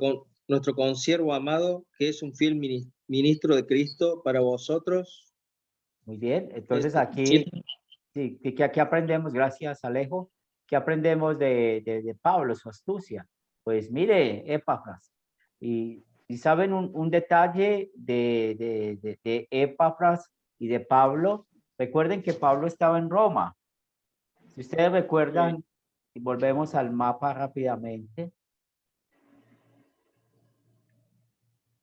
consiervo amado, que es un fiel ministro de Cristo para vosotros. Muy bien, entonces aquí, sí, que aquí aprendemos, gracias Alejo, ¿qué aprendemos de Pablo, su astucia? Pues mire, Epafras, y saben un detalle de Epafras y de Pablo, recuerden que Pablo estaba en Roma. Si ustedes recuerdan, y volvemos al mapa rápidamente.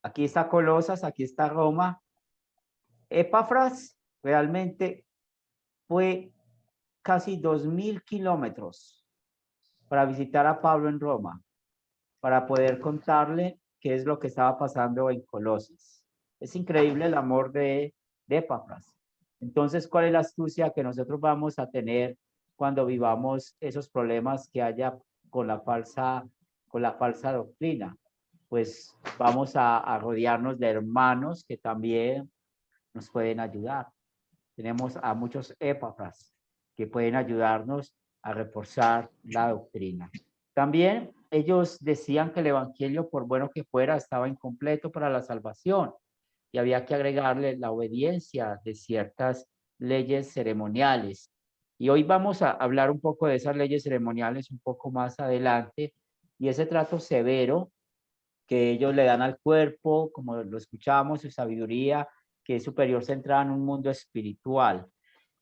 Aquí está Colosas, aquí está Roma. Epafras realmente fue casi 2.000 kilómetros para visitar a Pablo en Roma, para poder contarle qué es lo que estaba pasando en Colosas. Es increíble el amor de Epafras. Entonces, ¿cuál es la astucia que nosotros vamos a tener cuando vivamos esos problemas que haya con la falsa doctrina? Pues vamos a rodearnos de hermanos que también nos pueden ayudar. Tenemos a muchos Epafras que pueden ayudarnos a reforzar la doctrina. También ellos decían que el evangelio, por bueno que fuera, estaba incompleto para la salvación y había que agregarle la obediencia de ciertas leyes ceremoniales. Y hoy vamos a hablar un poco de esas leyes ceremoniales un poco más adelante y ese trato severo que ellos le dan al cuerpo, como lo escuchamos, su sabiduría, que es superior, centrada en un mundo espiritual.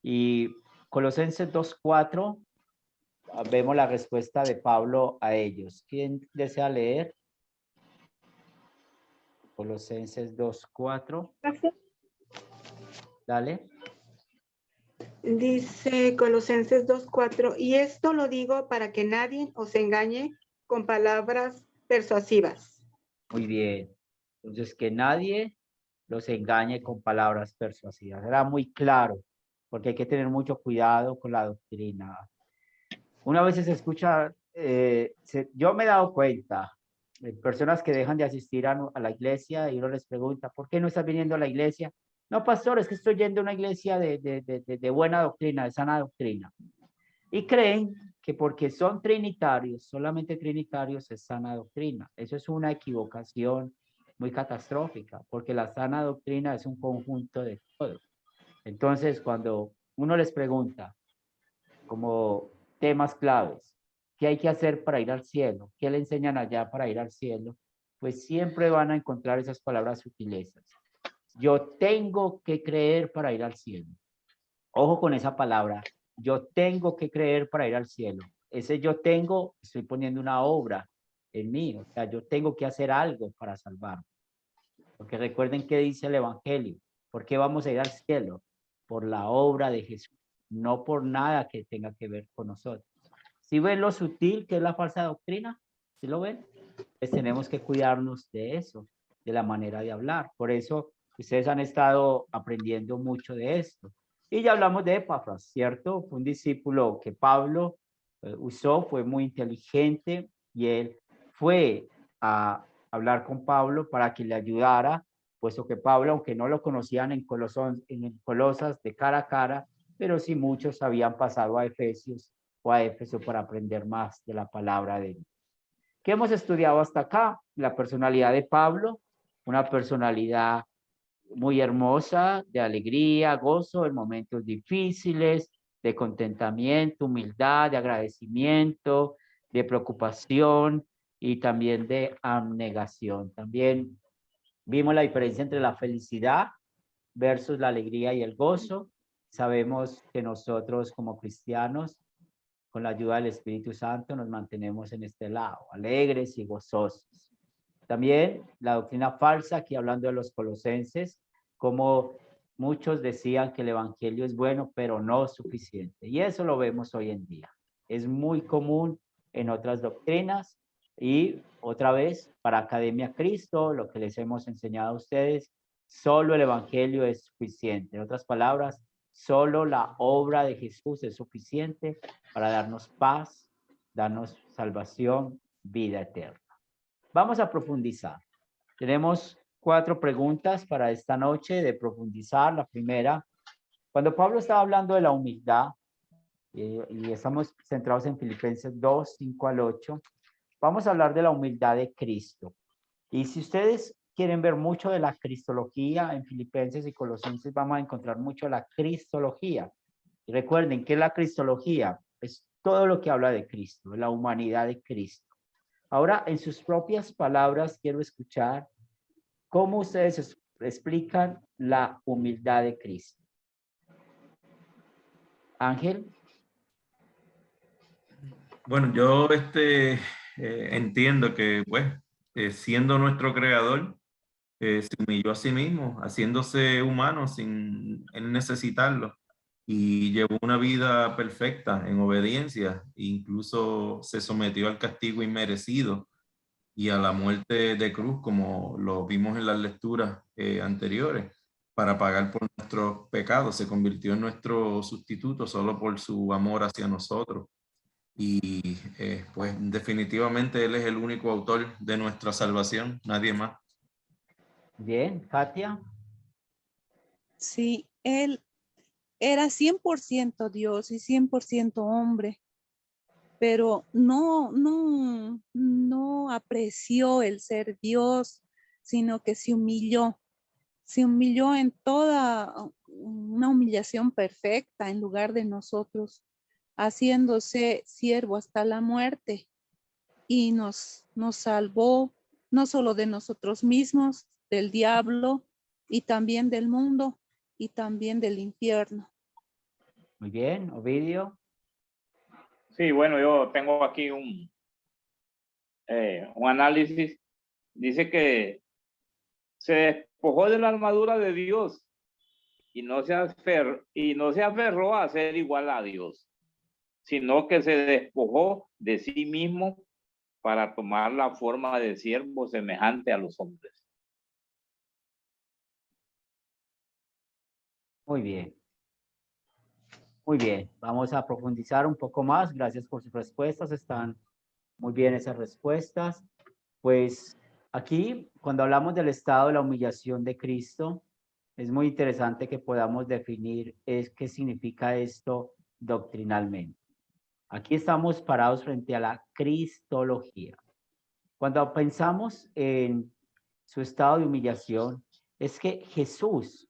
Y Colosenses 2:4, vemos la respuesta de Pablo a ellos. ¿Quién desea leer? Colosenses 2:4. Dale. Dice Colosenses 2:4, y esto lo digo para que nadie os engañe con palabras persuasivas. Muy bien. Entonces, que nadie los engañe con palabras persuasivas. Era muy claro, porque hay que tener mucho cuidado con la doctrina. Una vez se escucha, yo me he dado cuenta, personas que dejan de asistir a la iglesia y uno les pregunta, ¿por qué no estás viniendo a la iglesia? No, pastor, es que estoy yendo a una iglesia de buena doctrina, de sana doctrina. Y creen que porque son trinitarios, solamente trinitarios, es sana doctrina. Eso es una equivocación muy catastrófica, porque la sana doctrina es un conjunto de todo. Entonces, cuando uno les pregunta como temas claves, ¿qué hay que hacer para ir al cielo? ¿Qué le enseñan allá para ir al cielo? Pues siempre van a encontrar esas palabras sutilezas. Yo tengo que creer para ir al cielo. Ojo con esa palabra. Yo tengo que creer para ir al cielo. Ese yo tengo, estoy poniendo una obra en mí. O sea, yo tengo que hacer algo para salvarme. Porque recuerden qué dice el Evangelio. ¿Por qué vamos a ir al cielo? Por la obra de Jesús, no por nada que tenga que ver con nosotros. ¿Sí ven lo sutil que es la falsa doctrina? ¿Sí lo ven? Pues tenemos que cuidarnos de eso, de la manera de hablar. Por eso ustedes han estado aprendiendo mucho de esto. Y ya hablamos de Epafras, ¿cierto? Fue un discípulo que Pablo usó, fue muy inteligente y él fue a hablar con Pablo para que le ayudara, puesto que Pablo, aunque no lo conocían en Colosas de cara a cara, pero sí muchos habían pasado a Efesios o a Éfeso para aprender más de la palabra de Dios. ¿Qué hemos estudiado hasta acá? La personalidad de Pablo, una personalidad muy hermosa, de alegría, gozo en momentos difíciles, de contentamiento, humildad, de agradecimiento, de preocupación y también de abnegación. También vimos la diferencia entre la felicidad versus la alegría y el gozo. Sabemos que nosotros como cristianos, con la ayuda del Espíritu Santo, nos mantenemos en este lado, alegres y gozosos. También la doctrina falsa, aquí hablando de los colosenses, como muchos decían que el evangelio es bueno, pero no suficiente. Y eso lo vemos hoy en día. Es muy común en otras doctrinas y otra vez para Academia Cristo, lo que les hemos enseñado a ustedes, solo el evangelio es suficiente. En otras palabras, solo la obra de Jesús es suficiente para darnos paz, darnos salvación, vida eterna. Vamos a profundizar. Tenemos 4 preguntas para esta noche de profundizar. La primera, cuando Pablo estaba hablando de la humildad, y estamos centrados en Filipenses 2, 5 al 8, vamos a hablar de la humildad de Cristo. Y si ustedes quieren ver mucho de la cristología en Filipenses y Colosenses, vamos a encontrar mucho de la cristología. Y recuerden que la cristología es todo lo que habla de Cristo, de la humanidad de Cristo. Ahora, en sus propias palabras, quiero escuchar cómo ustedes explican la humildad de Cristo. Ángel. Bueno, yo entiendo que, pues, siendo nuestro creador, se humilló a sí mismo, haciéndose humano sin él necesitarlo, y llevó una vida perfecta en obediencia, incluso se sometió al castigo inmerecido y a la muerte de cruz, como lo vimos en las lecturas anteriores, para pagar por nuestros pecados. Se convirtió en nuestro sustituto solo por su amor hacia nosotros. Y pues definitivamente Él es el único autor de nuestra salvación, nadie más. Bien, Katia. Sí, él era 100% Dios y 100% hombre, pero no apreció el ser Dios, sino que se humilló en toda una humillación perfecta en lugar de nosotros, haciéndose siervo hasta la muerte, y nos salvó no solo de nosotros mismos, del diablo y también del mundo y también del infierno. Muy bien, Ovidio. Sí, bueno, yo tengo aquí un análisis. Dice que se despojó de la armadura de Dios y no se aferró a ser igual a Dios, sino que se despojó de sí mismo para tomar la forma de siervo semejante a los hombres. Muy bien. Muy bien. Vamos a profundizar un poco más. Gracias por sus respuestas. Están muy bien esas respuestas. Pues aquí, cuando hablamos del estado de la humillación de Cristo, es muy interesante que podamos definir qué significa esto doctrinalmente. Aquí estamos parados frente a la cristología. Cuando pensamos en su estado de humillación, es que Jesús,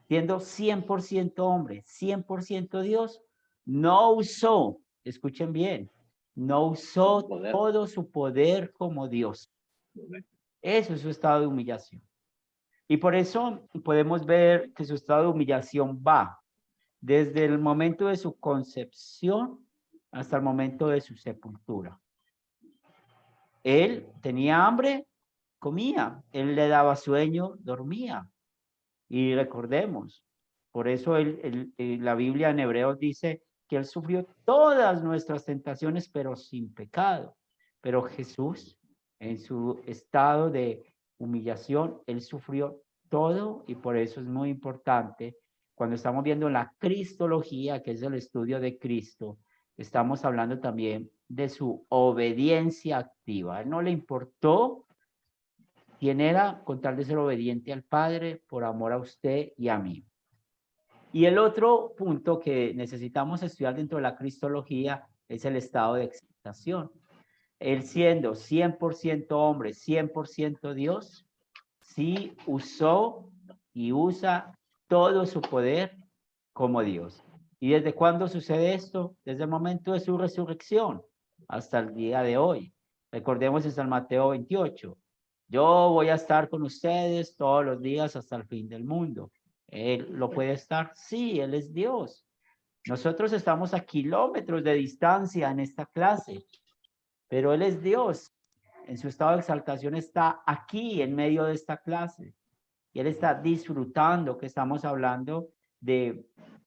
siendo 100% hombre, 100% Dios, no usó, escuchen bien, no usó todo su poder como Dios. Eso es su estado de humillación. Y por eso podemos ver que su estado de humillación va desde el momento de su concepción hasta el momento de su sepultura. Él tenía hambre, comía. Él le daba sueño, dormía. Y recordemos, por eso la Biblia en Hebreos dice que él sufrió todas nuestras tentaciones, pero sin pecado. Pero Jesús, en su estado de humillación, él sufrió todo, y por eso es muy importante, cuando estamos viendo la cristología, que es el estudio de Cristo, estamos hablando también de su obediencia activa. A él no le importó quién era, con tal de ser obediente al Padre por amor a usted y a mí. Y el otro punto que necesitamos estudiar dentro de la cristología es el estado de exaltación. Él siendo 100% hombre, 100% Dios, sí usó y usa todo su poder como Dios. ¿Y desde cuándo sucede esto? Desde el momento de su resurrección hasta el día de hoy. Recordemos en San Mateo 28. Yo voy a estar con ustedes todos los días hasta el fin del mundo. ¿Él lo puede estar? Sí, Él es Dios. Nosotros estamos a kilómetros de distancia en esta clase, pero Él es Dios. En su estado de exaltación está aquí en medio de esta clase. Y Él está disfrutando que estamos hablando de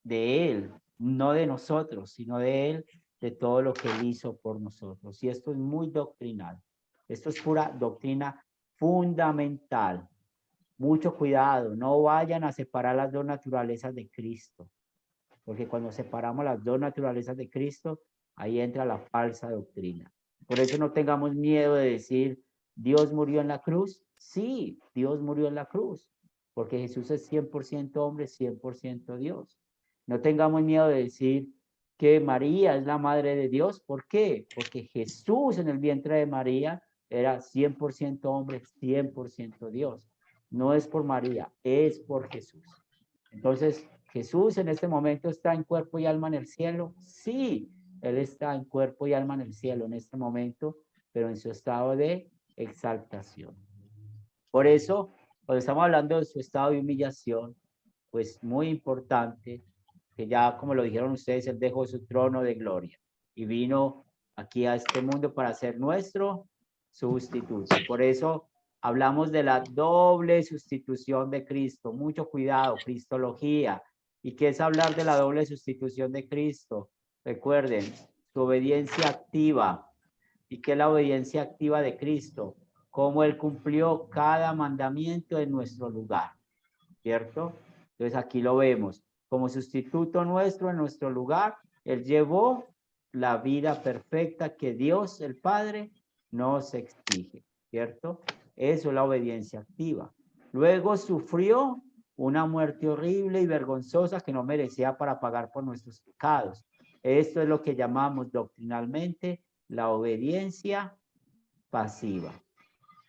Él, no de nosotros, sino de Él, de todo lo que Él hizo por nosotros. Y esto es muy doctrinal. Esto es pura doctrina fundamental. Mucho cuidado, no vayan a separar las dos naturalezas de Cristo, porque cuando separamos las dos naturalezas de Cristo, ahí entra la falsa doctrina. Por eso no tengamos miedo de decir, ¿Dios murió en la cruz? Sí, Dios murió en la cruz, porque Jesús es 100% hombre, 100% Dios. No tengamos miedo de decir que María es la madre de Dios. ¿Por qué? Porque Jesús en el vientre de María era 100% hombre, 100% Dios. No es por María, es por Jesús. Entonces, ¿Jesús en este momento está en cuerpo y alma en el cielo? Sí, Él está en cuerpo y alma en el cielo en este momento, pero en su estado de exaltación. Por eso, cuando estamos hablando de su estado de humillación, pues muy importante, que ya como lo dijeron ustedes, Él dejó su trono de gloria y vino aquí a este mundo para ser nuestro sustituto. Por eso hablamos de la doble sustitución de Cristo. Mucho cuidado, cristología. ¿Y qué es hablar de la doble sustitución de Cristo? Recuerden, su obediencia activa. ¿Y qué es la obediencia activa de Cristo? Cómo Él cumplió cada mandamiento en nuestro lugar, ¿cierto? Entonces aquí lo vemos. Como sustituto nuestro en nuestro lugar, Él llevó la vida perfecta que Dios, el Padre, nos exige, ¿cierto? Eso es la obediencia activa. Luego sufrió una muerte horrible y vergonzosa que no merecía para pagar por nuestros pecados. Esto es lo que llamamos doctrinalmente la obediencia pasiva.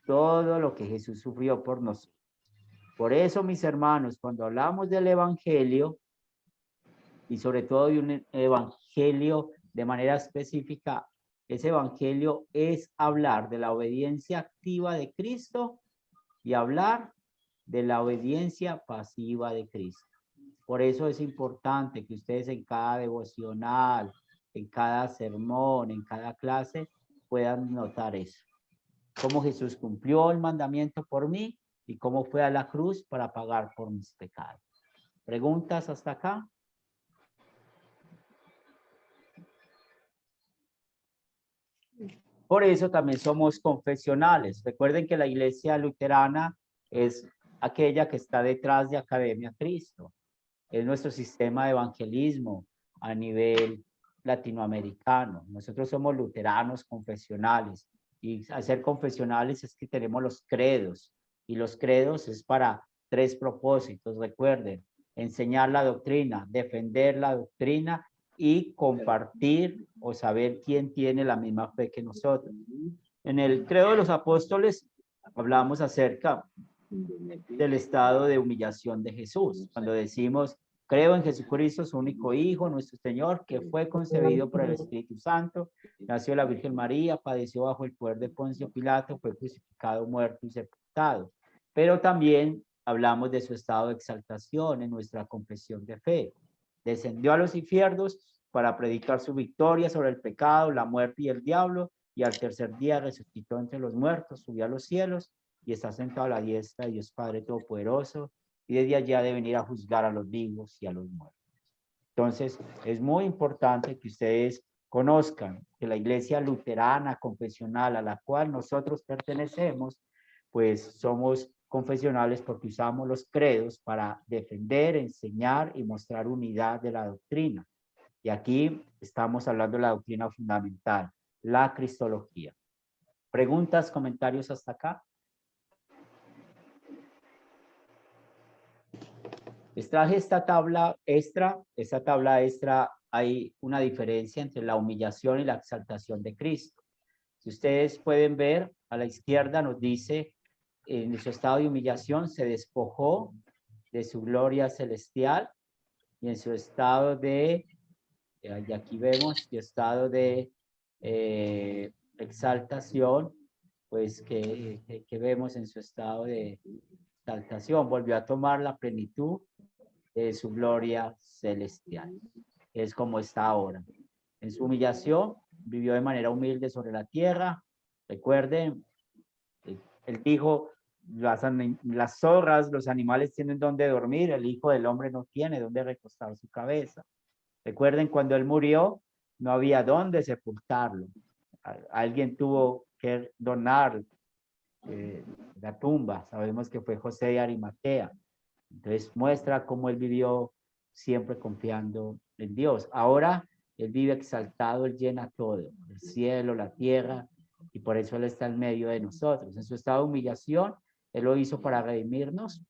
Todo lo que Jesús sufrió por nosotros. Por eso, mis hermanos, cuando hablamos del evangelio, y sobre todo de un evangelio de manera específica ese evangelio es hablar de la obediencia activa de Cristo y hablar de la obediencia pasiva de Cristo. Por eso es importante que ustedes en cada devocional, en cada sermón, en cada clase, puedan notar eso. Cómo Jesús cumplió el mandamiento por mí y cómo fue a la cruz para pagar por mis pecados. ¿Preguntas hasta acá? Por eso también somos confesionales. Recuerden que la iglesia luterana es aquella que está detrás de Academia Cristo. Es nuestro sistema de evangelismo a nivel latinoamericano. Nosotros somos luteranos confesionales. Y al ser confesionales es que tenemos los credos. Y los credos es para 3 propósitos. Recuerden, enseñar la doctrina, defender la doctrina y compartir o saber quién tiene la misma fe que nosotros. En el credo de los apóstoles hablamos acerca del estado de humillación de Jesús. Cuando decimos, creo en Jesucristo, su único Hijo, nuestro Señor, que fue concebido por el Espíritu Santo, nació de la Virgen María, padeció bajo el poder de Poncio Pilato, fue crucificado, muerto y sepultado. Pero también hablamos de su estado de exaltación en nuestra confesión de fe. Descendió a los infiernos para predicar su victoria sobre el pecado, la muerte y el diablo, y al tercer día resucitó entre los muertos, subió a los cielos y está sentado a la diestra de Dios Padre Todopoderoso, y desde allá de venir a juzgar a los vivos y a los muertos. Entonces, es muy importante que ustedes conozcan que la iglesia luterana confesional a la cual nosotros pertenecemos, pues somos confesionales porque usamos los credos para defender, enseñar y mostrar unidad de la doctrina. Y aquí estamos hablando de la doctrina fundamental, la cristología. ¿Preguntas, comentarios hasta acá? Les traje esta tabla extra. Esta tabla extra hay una diferencia entre la humillación y la exaltación de Cristo. Si ustedes pueden ver, a la izquierda nos dice, en su estado de humillación se despojó de su gloria celestial, y en su estado de, y aquí vemos, su estado de exaltación, pues que vemos en su estado de exaltación, volvió a tomar la plenitud de su gloria celestial. Es como está ahora. En su humillación, vivió de manera humilde sobre la tierra. Recuerden, él dijo, las zorras, los animales tienen donde dormir, el Hijo del Hombre no tiene donde recostar su cabeza. Recuerden, cuando él murió, no había dónde sepultarlo. Alguien tuvo que donar la tumba. Sabemos que fue José de Arimatea. Entonces muestra cómo él vivió siempre confiando en Dios. Ahora él vive exaltado, él llena todo, el cielo, la tierra, y por eso él está en medio de nosotros. En su estado de humillación, él lo hizo para redimirnos,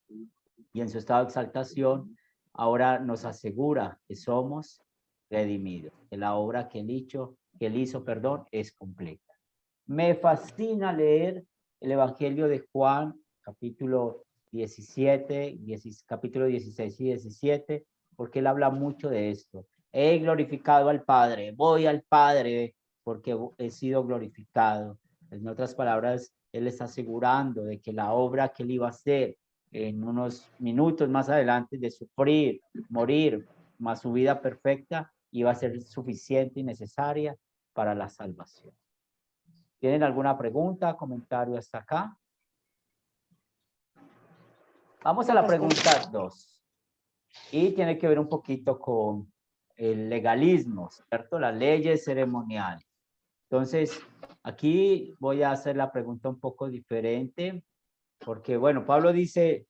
y en su estado de exaltación, ahora nos asegura que somos redimidos, que la obra que él hizo, es completa. Me fascina leer el Evangelio de Juan, capítulo 17, capítulo 16 y 17, porque él habla mucho de esto. He glorificado al Padre, voy al Padre porque he sido glorificado. En otras palabras, él está asegurando de que la obra que él iba a hacer en unos minutos más adelante de sufrir, morir, más su vida perfecta, iba a ser suficiente y necesaria para la salvación. ¿Tienen alguna pregunta, comentario hasta acá? Vamos a la pregunta 2. Y tiene que ver un poquito con el legalismo, ¿cierto? Las leyes ceremoniales. Entonces, aquí voy a hacer la pregunta un poco diferente, porque, bueno, Pablo dice,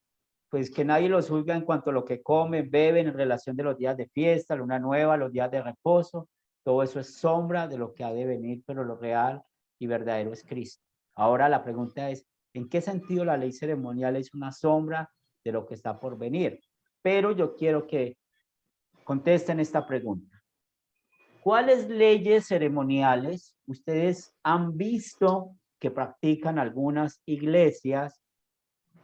pues que nadie los juzga en cuanto a lo que comen, beben, en relación de los días de fiesta, luna nueva, los días de reposo. Todo eso es sombra de lo que ha de venir, pero lo real y verdadero es Cristo. Ahora la pregunta es, ¿en qué sentido la ley ceremonial es una sombra de lo que está por venir? Pero yo quiero que contesten esta pregunta. ¿Cuáles leyes ceremoniales ustedes han visto que practican algunas iglesias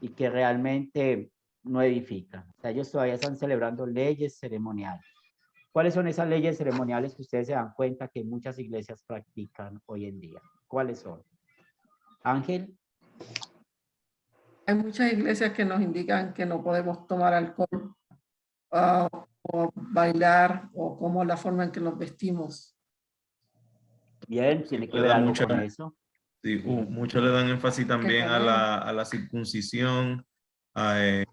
y que realmente no edifican? O sea, ellos todavía están celebrando leyes ceremoniales. ¿Cuáles son esas leyes ceremoniales que ustedes se dan cuenta que muchas iglesias practican hoy en día? ¿Cuáles son? Ángel. Hay muchas iglesias que nos indican que no podemos tomar alcohol o bailar o como la forma en que nos vestimos. Bien, tiene que Le ver da algo mucha- con eso. Sí, muchos le dan énfasis también a la circuncisión, a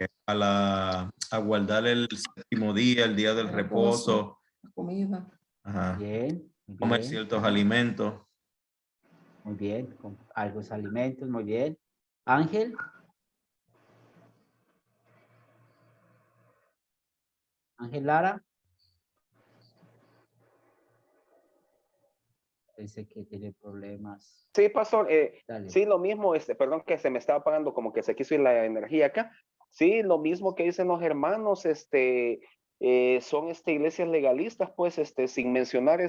guardar el séptimo día, el día del reposo, La comida. ajá, Bien, muy comer bien, ciertos alimentos. muy bien, con algunos alimentos, muy bien. Ángel. Ángel Lara. Dice que tiene problemas. Sí, pastor, Dale. sí, lo mismo, perdón que se me estaba apagando, como que se quiso ir la energía acá. Sí, lo mismo que dicen los hermanos, son iglesias legalistas, pues, sin mencionar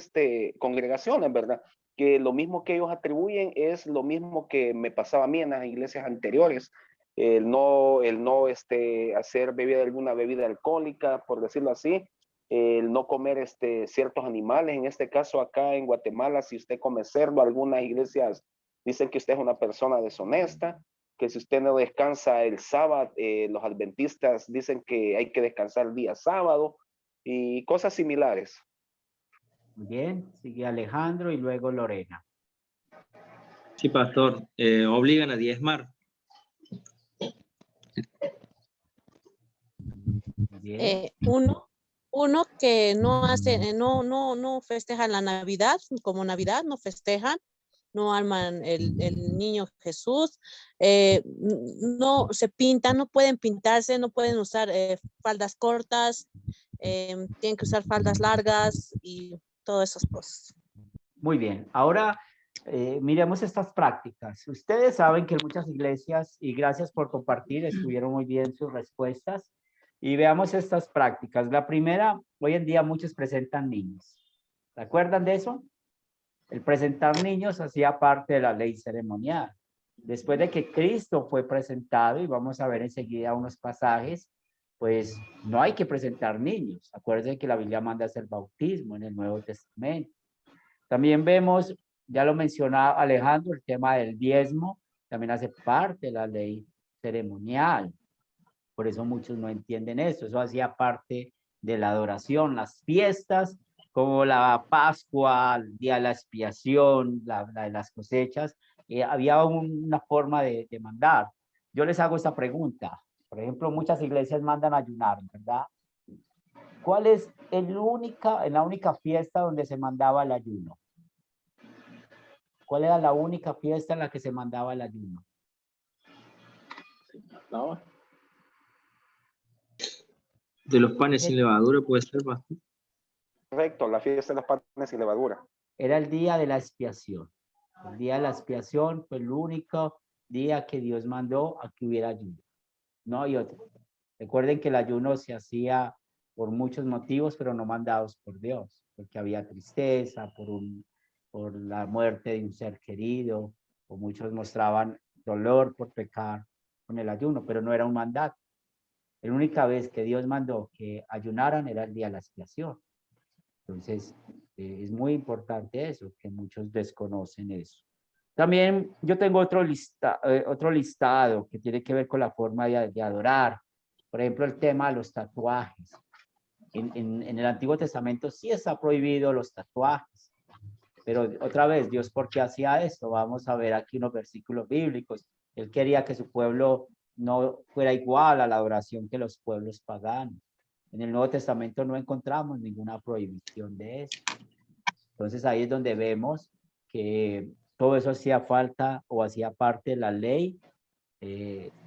congregaciones, ¿verdad? Que lo mismo que ellos atribuyen es lo mismo que me pasaba a mí en las iglesias anteriores. El no, hacer alguna bebida alcohólica, por decirlo así, el no comer ciertos animales. En este caso acá en Guatemala, si usted come cerdo, algunas iglesias dicen que usted es una persona deshonesta, que si usted no descansa el sábado, los adventistas dicen que hay que descansar el día sábado y cosas similares. Muy bien, sigue Alejandro y luego Lorena. Sí, pastor, obligan a diezmar. Muy bien. Uno que no hace, no festejan la Navidad, como Navidad, no festejan, no arman el niño Jesús, no se pintan, no pueden pintarse, no pueden usar faldas cortas, tienen que usar faldas largas y todas esas cosas. Muy bien, ahora miremos estas prácticas. Ustedes saben que en muchas iglesias, y gracias por compartir, estuvieron muy bien sus respuestas, y veamos estas prácticas. La primera, hoy en día muchos presentan niños. ¿Se acuerdan de eso? El presentar niños hacía parte de la ley ceremonial. Después de que Cristo fue presentado, y vamos a ver enseguida unos pasajes, pues no hay que presentar niños. Acuérdense que la Biblia manda hacer bautismo en el Nuevo Testamento. También vemos, ya lo mencionaba Alejandro, el tema del diezmo, también hace parte de la ley ceremonial. Por eso muchos no entienden eso. Eso hacía parte de la adoración, las fiestas, como la Pascua, el día de la expiación, la de las cosechas. Había una forma de mandar. Yo les hago esta pregunta. Por ejemplo, muchas iglesias mandan ayunar, ¿verdad? ¿Cuál es la única fiesta donde se mandaba el ayuno? ¿Cuál era la única fiesta en la que se mandaba el ayuno? De los panes sin levadura, puede ser, pastor. Correcto, la fiesta de los panes sin levadura. Era el día de la expiación. El día de la expiación fue el único día que Dios mandó a que hubiera ayuno. No hay otro. Recuerden que el ayuno se hacía por muchos motivos, pero no mandados por Dios, porque había tristeza, por la muerte de un ser querido, o muchos mostraban dolor por pecar con el ayuno, pero no era un mandato. La única vez que Dios mandó que ayunaran era el día de la expiación. Entonces, es muy importante eso, que muchos desconocen eso. También yo tengo otro listado que tiene que ver con la forma de adorar. Por ejemplo, el tema de los tatuajes. En el Antiguo Testamento sí está prohibido los tatuajes. Pero otra vez, Dios, ¿por qué hacía esto? Vamos a ver aquí unos versículos bíblicos. Él quería que su pueblo no fuera igual a la adoración que los pueblos paganos. En el Nuevo Testamento no encontramos ninguna prohibición de eso. Entonces ahí es donde vemos que todo eso hacía falta o hacía parte de la ley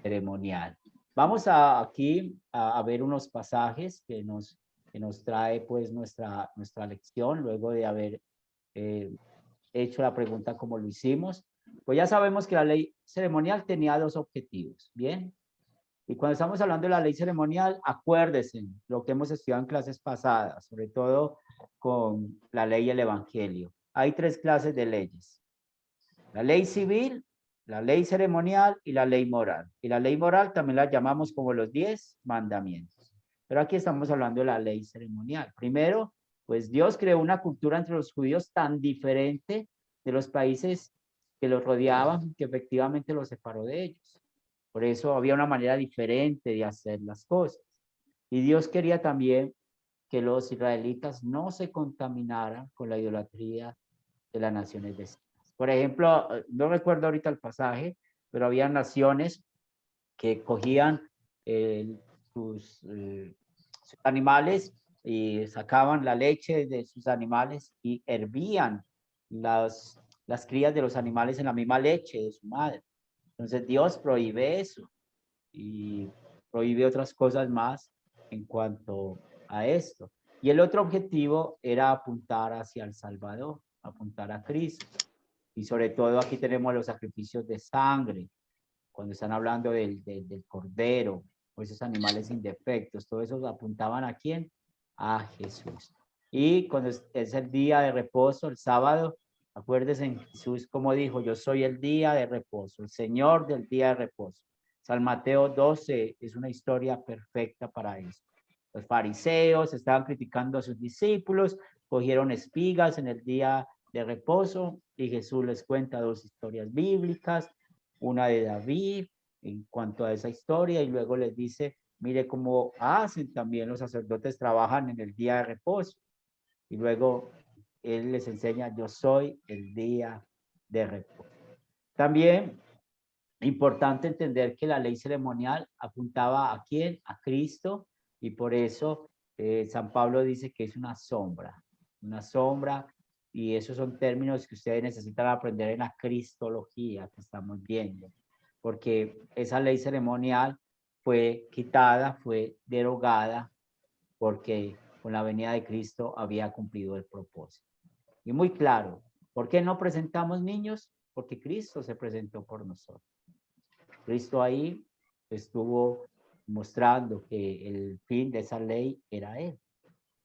ceremonial. Vamos aquí a ver unos pasajes que nos trae pues nuestra lección luego de haber hecho la pregunta como lo hicimos. Pues ya sabemos que la ley ceremonial tenía dos objetivos, ¿bien? Y cuando estamos hablando de la ley ceremonial, acuérdense lo que hemos estudiado en clases pasadas, sobre todo con la ley y el evangelio. Hay tres clases de leyes: la ley civil, la ley ceremonial y la ley moral. Y la ley moral también la llamamos como los 10 mandamientos. Pero aquí estamos hablando de la ley ceremonial. Primero, pues Dios creó una cultura entre los judíos tan diferente de los países que los rodeaban, que efectivamente los separó de ellos. Por eso había una manera diferente de hacer las cosas. Y Dios quería también que los israelitas no se contaminaran con la idolatría de las naciones vecinas. Por ejemplo, no recuerdo ahorita el pasaje, pero había naciones que cogían sus animales y sacaban la leche de sus animales y hervían las crías de los animales en la misma leche de su madre. Entonces Dios prohíbe eso y prohíbe otras cosas más en cuanto a esto. Y el otro objetivo era apuntar hacia el Salvador, apuntar a Cristo. Y sobre todo aquí tenemos los sacrificios de sangre, cuando están hablando del cordero, o esos animales indefectos, todo eso apuntaban ¿a quién? A Jesús. Y cuando es el día de reposo, el sábado, acuérdense en Jesús como dijo, yo soy el día de reposo, el Señor del día de reposo. San Mateo 12 es una historia perfecta para eso. Los fariseos estaban criticando a sus discípulos, cogieron espigas en el día de reposo y Jesús les cuenta dos historias bíblicas, una de David en cuanto a esa historia y luego les dice, mire cómo hacen también los sacerdotes, trabajan en el día de reposo y luego él les enseña, yo soy el día de reposo. También importante entender que la ley ceremonial apuntaba ¿a quién? A Cristo y por eso San Pablo dice que es una sombra y esos son términos que ustedes necesitan aprender en la cristología que estamos viendo, porque esa ley ceremonial fue quitada, fue derogada, porque con la venida de Cristo había cumplido el propósito. Y muy claro, ¿por qué no presentamos niños? Porque Cristo se presentó por nosotros. Cristo ahí estuvo mostrando que el fin de esa ley era Él.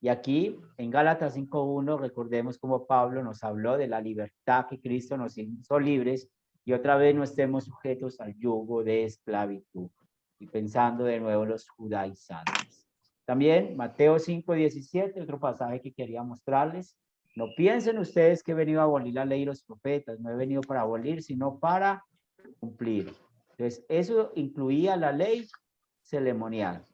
Y aquí en Gálatas 5:1 recordemos cómo Pablo nos habló de la libertad que Cristo nos hizo libres y otra vez no estemos sujetos al yugo de esclavitud. Y pensando de nuevo en los judaizantes. También Mateo 5:17, otro pasaje que quería mostrarles. No piensen ustedes que he venido a abolir la ley y los profetas. No he venido para abolir, sino para cumplir. Entonces, eso incluía la ley ceremonial.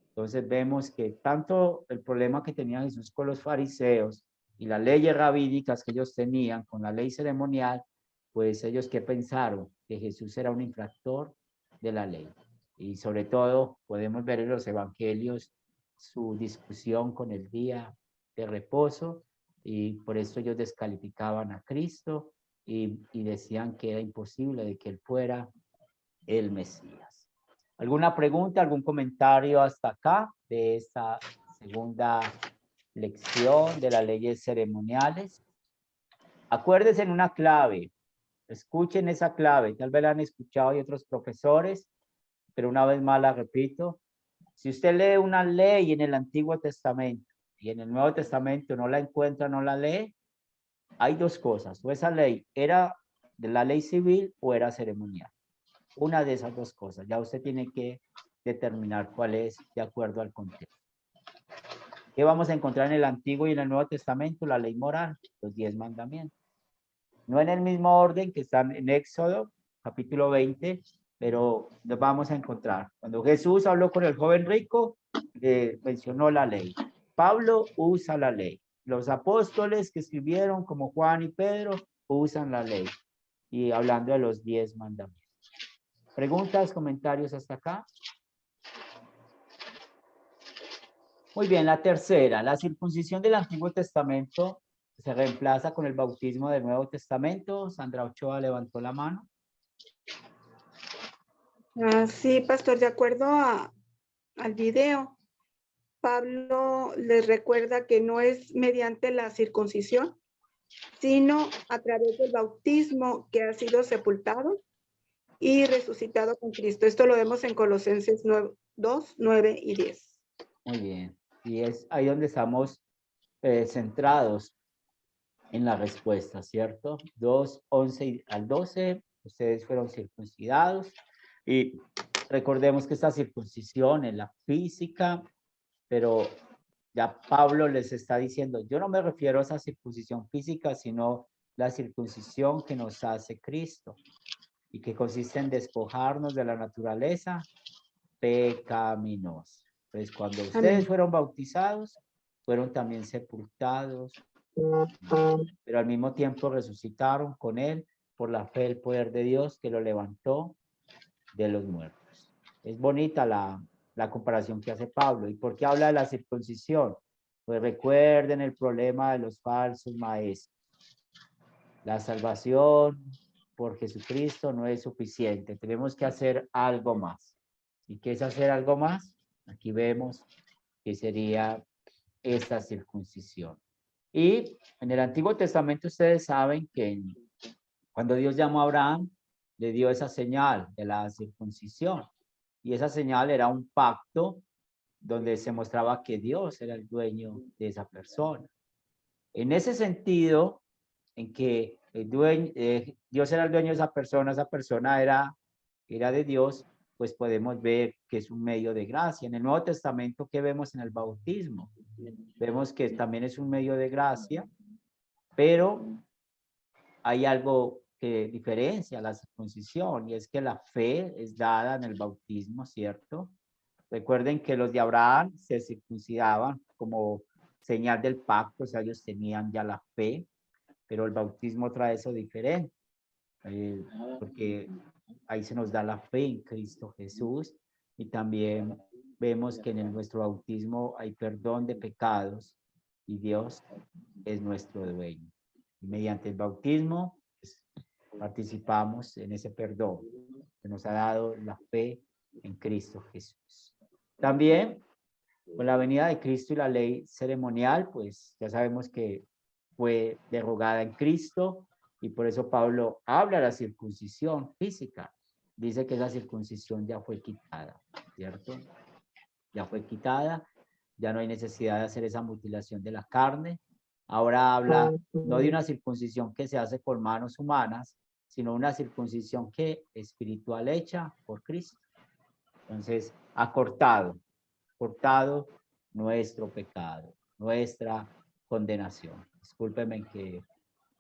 Entonces, vemos que tanto el problema que tenía Jesús con los fariseos y las leyes rabínicas que ellos tenían con la ley ceremonial, pues ellos ¿qué pensaron? Que Jesús era un infractor de la ley. Y sobre todo, podemos ver en los evangelios su discusión con el día de reposo y por eso ellos descalificaban a Cristo y decían que era imposible de que él fuera el Mesías. ¿Alguna pregunta, algún comentario hasta acá de esta segunda lección de las leyes ceremoniales? Acuérdense en una clave, escuchen esa clave, tal vez la han escuchado y otros profesores, pero una vez más la repito. Si usted lee una ley en el Antiguo Testamento y en el Nuevo Testamento no la encuentra, no la lee, hay dos cosas, o esa ley era de la ley civil o era ceremonial. Una de esas dos cosas, ya usted tiene que determinar cuál es de acuerdo al contexto. ¿Qué vamos a encontrar en el Antiguo y en el Nuevo Testamento? La ley moral, los 10 mandamientos. No en el mismo orden que están en Éxodo, capítulo 20, pero los vamos a encontrar. Cuando Jesús habló con el joven rico, mencionó la ley. Pablo usa la ley. Los apóstoles que escribieron, como Juan y Pedro, usan la ley. Y hablando de los 10 mandamientos. ¿Preguntas, comentarios hasta acá? Muy bien, la tercera. La circuncisión del Antiguo Testamento se reemplaza con el bautismo del Nuevo Testamento. Sandra Ochoa levantó la mano. Sí, pastor, de acuerdo al video, Pablo les recuerda que no es mediante la circuncisión, sino a través del bautismo que ha sido sepultado y resucitado con Cristo. Esto lo vemos en Colosenses 2, 9 y 10. Muy bien. Y es ahí donde estamos centrados en la respuesta, ¿cierto? 2, 11 al 12, ustedes fueron circuncidados. Y recordemos que esta circuncisión es la física, pero ya Pablo les está diciendo, yo no me refiero a esa circuncisión física, sino la circuncisión que nos hace Cristo y que consiste en despojarnos de la naturaleza pecaminosa. Entonces, cuando ustedes fueron bautizados, fueron también sepultados, pero al mismo tiempo resucitaron con él por la fe del poder de Dios que lo levantó de los muertos. Es bonita la comparación que hace Pablo. ¿Y por qué habla de la circuncisión? Pues recuerden el problema de los falsos maestros. La salvación por Jesucristo no es suficiente. Tenemos que hacer algo más. ¿Y qué es hacer algo más? Aquí vemos que sería esta circuncisión. Y en el Antiguo Testamento ustedes saben que cuando Dios llamó a Abraham, le dio esa señal de la circuncisión. Y esa señal era un pacto donde se mostraba que Dios era el dueño de esa persona. En ese sentido, en que Dios era el dueño de esa persona era de Dios, pues podemos ver que es un medio de gracia. En el Nuevo Testamento, ¿qué vemos en el bautismo? Vemos que también es un medio de gracia, pero hay algo que diferencia la circuncisión, y es que la fe es dada en el bautismo, ¿cierto? Recuerden que los de Abraham se circuncidaban como señal del pacto, o sea, ellos tenían ya la fe, pero el bautismo trae eso diferente, porque ahí se nos da la fe en Cristo Jesús, y también vemos que en nuestro bautismo hay perdón de pecados, y Dios es nuestro dueño. Y mediante el bautismo, pues, participamos en ese perdón que nos ha dado la fe en Cristo Jesús. También, con la venida de Cristo y la ley ceremonial, pues ya sabemos que fue derogada en Cristo, y por eso Pablo habla de la circuncisión física. Dice que esa circuncisión ya fue quitada, ¿cierto? Ya fue quitada, ya no hay necesidad de hacer esa mutilación de la carne. Ahora habla no de una circuncisión que se hace con manos humanas, sino una circuncisión que espiritual hecha por Cristo. Entonces, ha cortado nuestro pecado, nuestra condenación. Discúlpeme que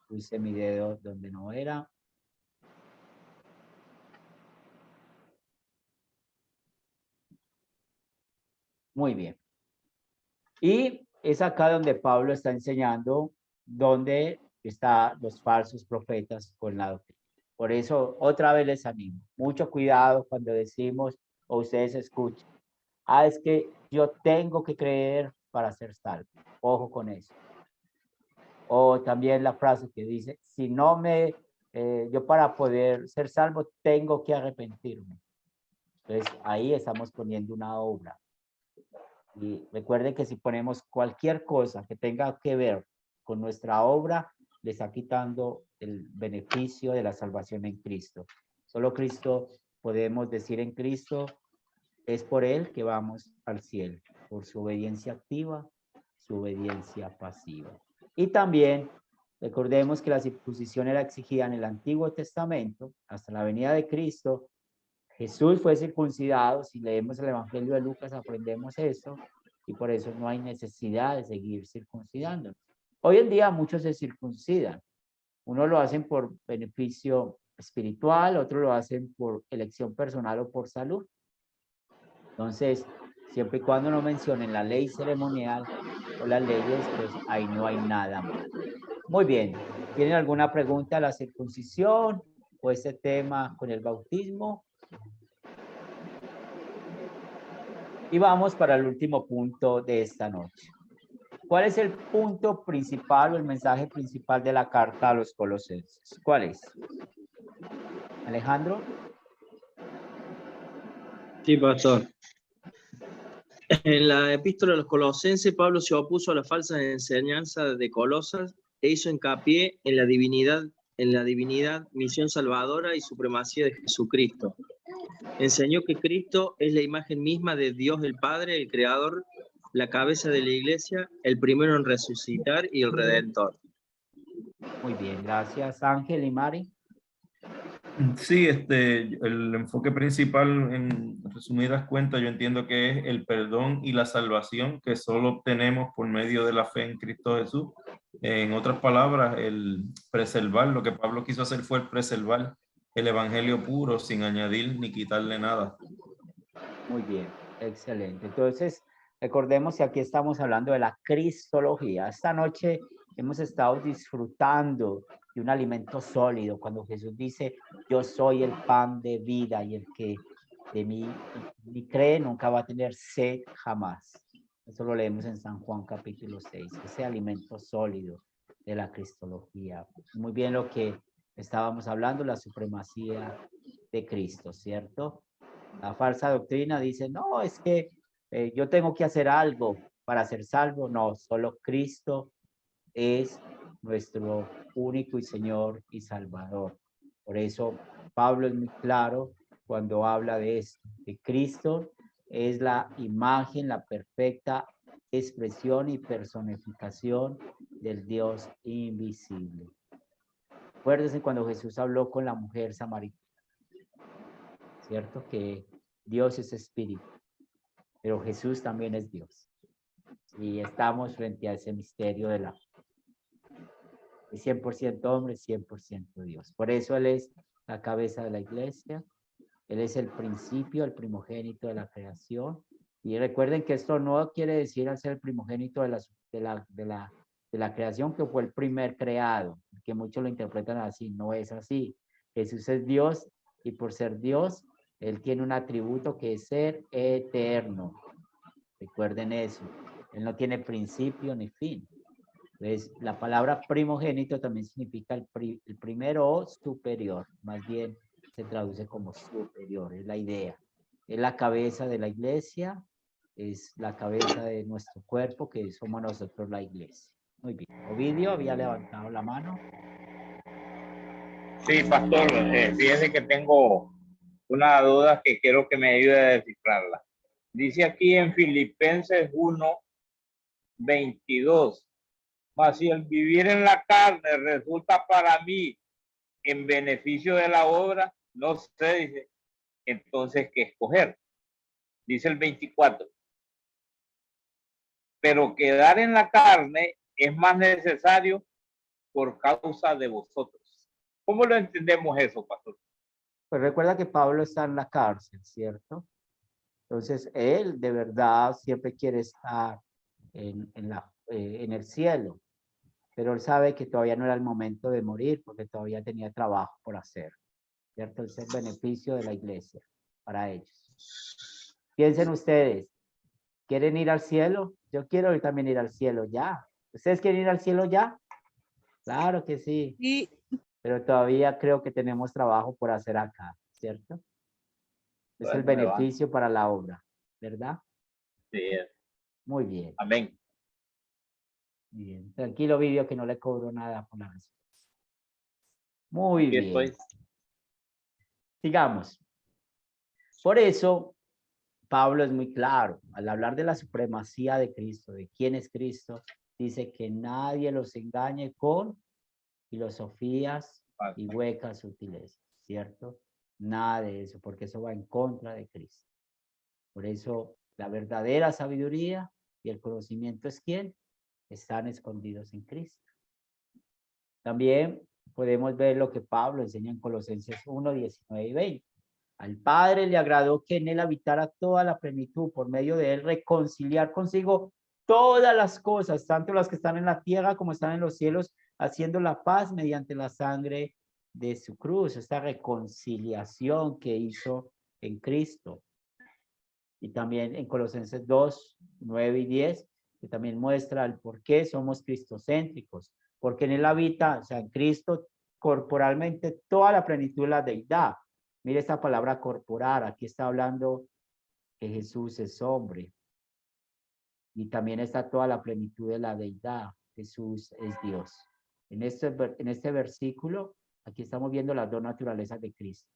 puse mi dedo donde no era. Muy bien. Y es acá donde Pablo está enseñando dónde están los falsos profetas con la doctrina. Por eso, otra vez les animo. Mucho cuidado cuando decimos o ustedes escuchan. Es que yo tengo que creer para ser salvo. Ojo con eso. O también la frase que dice, si no yo para poder ser salvo tengo que arrepentirme. Entonces, ahí estamos poniendo una obra. Y recuerden que si ponemos cualquier cosa que tenga que ver con nuestra obra, le está quitando el beneficio de la salvación en Cristo. Solo Cristo, podemos decir en Cristo, es por Él que vamos al cielo, por su obediencia activa, su obediencia pasiva. Y también recordemos que la circuncisión era exigida en el Antiguo Testamento, hasta la venida de Cristo. Jesús fue circuncidado. Si leemos el Evangelio de Lucas aprendemos eso, y por eso no hay necesidad de seguir circuncidándonos. Hoy en día muchos se circuncidan. Unos lo hacen por beneficio espiritual, otros lo hacen por elección personal o por salud. Entonces, siempre y cuando no mencionen la ley ceremonial o las leyes, pues ahí no hay nada más. Muy bien. ¿Tienen alguna pregunta a la circuncisión o este tema con el bautismo? Y vamos para el último punto de esta noche. ¿Cuál es el punto principal o el mensaje principal de la carta a los Colosenses? ¿Cuál es? Alejandro. Sí, pastor. En la epístola de los Colosenses, Pablo se opuso a la falsa enseñanza de Colosas e hizo hincapié en la divinidad, misión salvadora y supremacía de Jesucristo. Enseñó que Cristo es la imagen misma de Dios el Padre, el Creador, la cabeza de la Iglesia, el primero en resucitar y el Redentor. Muy bien, gracias. Ángel y Mari. Sí, el enfoque principal, en resumidas cuentas, yo entiendo que es el perdón y la salvación que solo obtenemos por medio de la fe en Cristo Jesús. En otras palabras, el preservar, lo que Pablo quiso hacer fue el preservar el evangelio puro sin añadir ni quitarle nada. Muy bien, excelente. Entonces, recordemos que aquí estamos hablando de la cristología. Esta noche hemos estado disfrutando de un alimento sólido cuando Jesús dice, yo soy el pan de vida y el que de mí cree nunca va a tener sed jamás. Eso lo leemos en San Juan capítulo 6, ese alimento sólido de la cristología. Muy bien lo que estábamos hablando, la supremacía de Cristo, ¿cierto? La falsa doctrina dice, no, es que yo tengo que hacer algo para ser salvo. No, solo Cristo es nuestro único y Señor y Salvador. Por eso Pablo es muy claro cuando habla de esto, que Cristo es la imagen, la perfecta expresión y personificación del Dios invisible. Acuérdense cuando Jesús habló con la mujer samaritana, ¿cierto? Que Dios es espíritu, pero Jesús también es Dios. Y estamos frente a ese misterio de la 100% hombre, 100% Dios. Por eso Él es la cabeza de la iglesia. Él es el principio, el primogénito de la creación. Y recuerden que esto no quiere decir al ser el primogénito de la creación, que fue el primer creado, que muchos lo interpretan así. No es así. Jesús es Dios y por ser Dios, Él tiene un atributo que es ser eterno. Recuerden eso. Él no tiene principio ni fin. Entonces, la palabra primogénito también significa el primero o superior. Más bien se traduce como superior, es la idea. Es la cabeza de la iglesia, es la cabeza de nuestro cuerpo, que somos nosotros la iglesia. Muy bien. Ovidio había levantado la mano. Sí, pastor, fíjese que tengo una duda que quiero que me ayude a descifrarla. Dice aquí en Filipenses 1:22, mas si el vivir en la carne resulta para mí en beneficio de la obra, no sé, dice, entonces, ¿qué escoger? Dice el 24, pero quedar en la carne es más necesario por causa de vosotros. ¿Cómo lo entendemos eso, pastor? Pues recuerda que Pablo está en la cárcel, ¿cierto? Entonces, él de verdad siempre quiere estar en el cielo, pero él sabe que todavía no era el momento de morir porque todavía tenía trabajo por hacer, ¿cierto? Es el beneficio de la iglesia para ellos. Piensen ustedes, ¿quieren ir al cielo? Yo quiero también ir al cielo ya. ¿Ustedes quieren ir al cielo ya? Claro que sí. Y Pero todavía creo que tenemos trabajo por hacer acá, ¿cierto? Es el Bueno, beneficio para la obra, ¿verdad? Sí. Muy bien. Amén. Muy bien. Tranquilo, Vidio, que no le cobro nada por la respuesta. Muy Aquí bien. estoy. Sigamos. Por eso, Pablo es muy claro. Al hablar de la supremacía de Cristo, de quién es Cristo, dice que nadie los engañe con filosofías y huecas sutilezas, ¿cierto? Nada de eso, porque eso va en contra de Cristo. Por eso, la verdadera sabiduría y el conocimiento es ¿quién? Están escondidos en Cristo. También podemos ver lo que Pablo enseña en Colosenses 1, 19 y 20. Al Padre le agradó que en él habitara toda la plenitud, por medio de él reconciliar consigo todas las cosas, tanto las que están en la tierra como están en los cielos, haciendo la paz mediante la sangre de su cruz, esta reconciliación que hizo en Cristo. Y también en Colosenses 2, 9 y 10, que también muestra el por qué somos cristocéntricos, porque en él habita, o sea, en Cristo, corporalmente toda la plenitud de la deidad. Mire esta palabra corporal, aquí está hablando que Jesús es hombre. Y también está toda la plenitud de la deidad. Jesús es Dios. En este versículo, aquí estamos viendo las dos naturalezas de Cristo.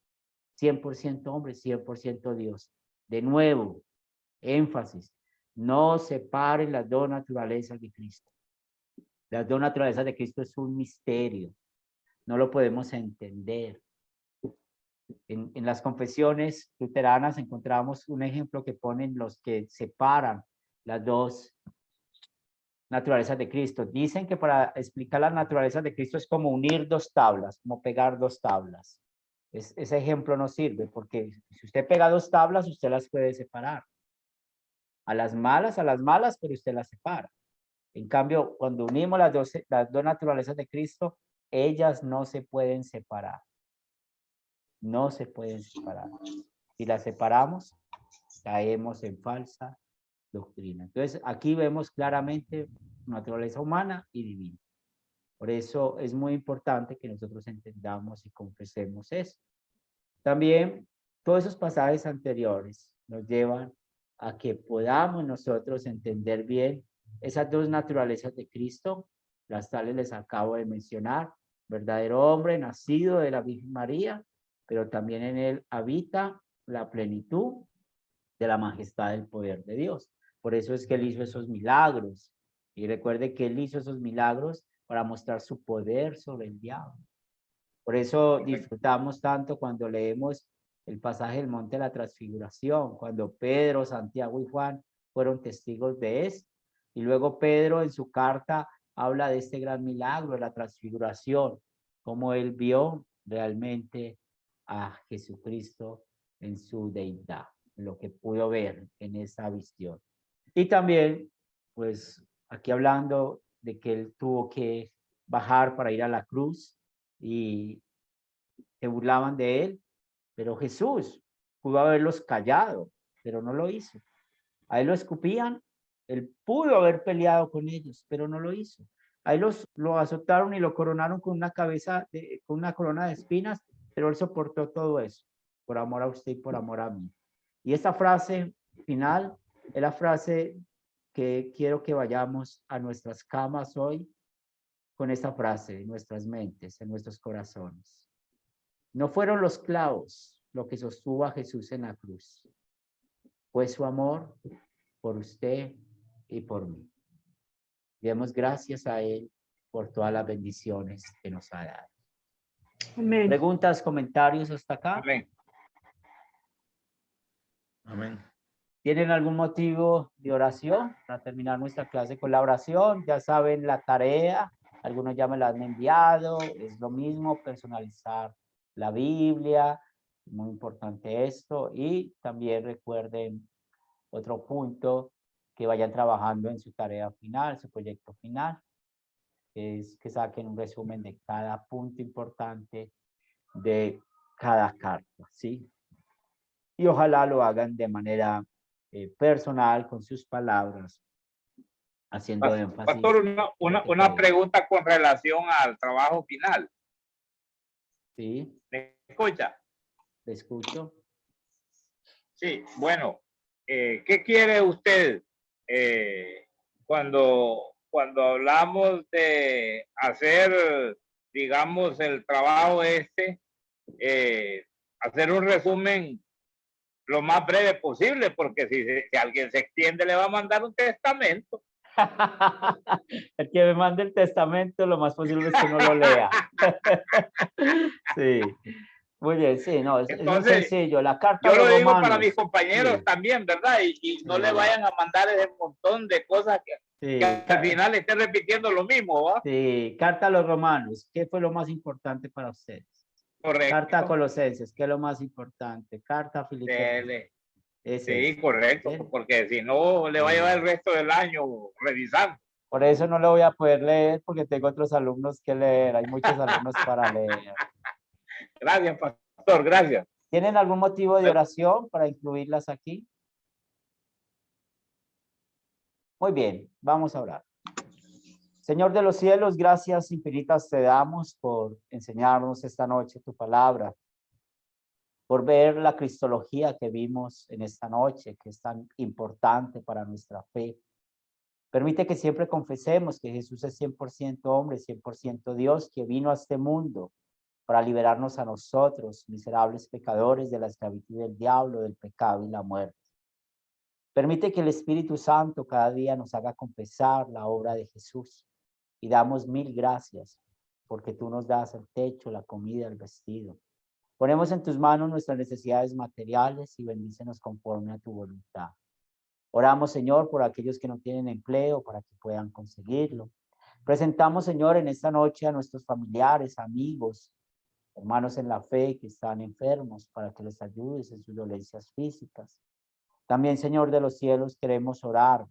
100% hombre, 100% Dios. De nuevo, énfasis, no separen las dos naturalezas de Cristo. Las dos naturalezas de Cristo es un misterio. No lo podemos entender. En las confesiones luteranas encontramos un ejemplo que ponen los que separan las dos naturalezas de Cristo. Dicen que para explicar las naturalezas de Cristo es como unir dos tablas, como pegar dos tablas. Ese ejemplo no sirve porque si usted pega dos tablas, usted las puede separar. A las malas, pero usted las separa. En cambio, cuando unimos las dos naturalezas de Cristo, ellas no se pueden separar. No se pueden separar. Si las separamos, caemos en falsa doctrina. Entonces, aquí vemos claramente naturaleza humana y divina. Por eso es muy importante que nosotros entendamos y confesemos eso. También, todos esos pasajes anteriores nos llevan a que podamos nosotros entender bien esas dos naturalezas de Cristo, las tales les acabo de mencionar, verdadero hombre nacido de la Virgen María, pero también en él habita la plenitud de la majestad del poder de Dios. Por eso es que él hizo esos milagros. Y recuerde que él hizo esos milagros para mostrar su poder sobre el diablo. Por eso disfrutamos tanto cuando leemos el pasaje del Monte de la Transfiguración, cuando Pedro, Santiago y Juan fueron testigos de esto. Y luego Pedro en su carta habla de este gran milagro de la transfiguración, cómo él vio realmente a Jesucristo en su deidad, lo que pudo ver en esa visión. Y también, pues, aquí hablando de que él tuvo que bajar para ir a la cruz y se burlaban de él, pero Jesús pudo haberlos callado, pero no lo hizo. A él lo escupían, él pudo haber peleado con ellos, pero no lo hizo. A él lo azotaron y lo coronaron con una con una corona de espinas, pero él soportó todo eso, por amor a usted y por amor a mí. Y esta frase final es la frase que quiero que vayamos a nuestras camas hoy con esta frase en nuestras mentes, en nuestros corazones. No fueron los clavos lo que sostuvo a Jesús en la cruz. Fue su amor por usted y por mí. Demos gracias a él por todas las bendiciones que nos ha dado. Amén. ¿Preguntas, comentarios hasta acá? Amén. Amén. ¿Tienen algún motivo de oración para terminar nuestra clase con la oración? Ya saben la tarea, algunos ya me la han enviado, es lo mismo, personalizar la Biblia, muy importante esto, y también recuerden otro punto, que vayan trabajando en su tarea final, su proyecto final, es que saquen un resumen de cada punto importante de cada carta, ¿sí? Y ojalá lo hagan de manera personal, con sus palabras, haciendo énfasis. Pastor, una pregunta con relación al trabajo final. Sí. ¿Me escucha? Te escucho. Sí, bueno, ¿qué quiere usted cuando hablamos de hacer, digamos, el trabajo hacer un resumen lo más breve posible, porque si alguien se extiende le va a mandar un testamento. El que me mande el testamento, lo más posible es que no lo lea. Sí. Muy bien, sí, no, es muy sencillo. La carta yo de los lo digo Romanos, para mis compañeros sí, también, ¿verdad? Y no le vayan a mandar ese montón de cosas que al final esté repitiendo lo mismo, ¿va? Sí, carta a los Romanos, ¿qué fue lo más importante para ustedes? Correcto. Carta a Colosenses, ¿qué es lo más importante? Carta a Filipenses. Sí, correcto, porque si no le va a llevar el resto del año revisando. Por eso no lo voy a poder leer, porque tengo otros alumnos que leer, hay muchos alumnos para leer. Gracias, pastor, gracias. ¿Tienen algún motivo de oración para incluirlas aquí? Muy bien, vamos a orar. Señor de los cielos, gracias infinitas te damos por enseñarnos esta noche tu palabra, por ver la cristología que vimos en esta noche, que es tan importante para nuestra fe. Permite que siempre confesemos que Jesús es 100% hombre, 100% Dios, que vino a este mundo para liberarnos a nosotros, miserables pecadores, de la esclavitud del diablo, del pecado y la muerte. Permite que el Espíritu Santo cada día nos haga confesar la obra de Jesús. Y damos 1000 gracias porque tú nos das el techo, la comida, el vestido. Ponemos en tus manos nuestras necesidades materiales y bendícenos conforme a tu voluntad. Oramos, Señor, por aquellos que no tienen empleo para que puedan conseguirlo. Presentamos, Señor, en esta noche a nuestros familiares, amigos, hermanos en la fe que están enfermos para que les ayudes en sus dolencias físicas. También, Señor de los cielos, queremos orar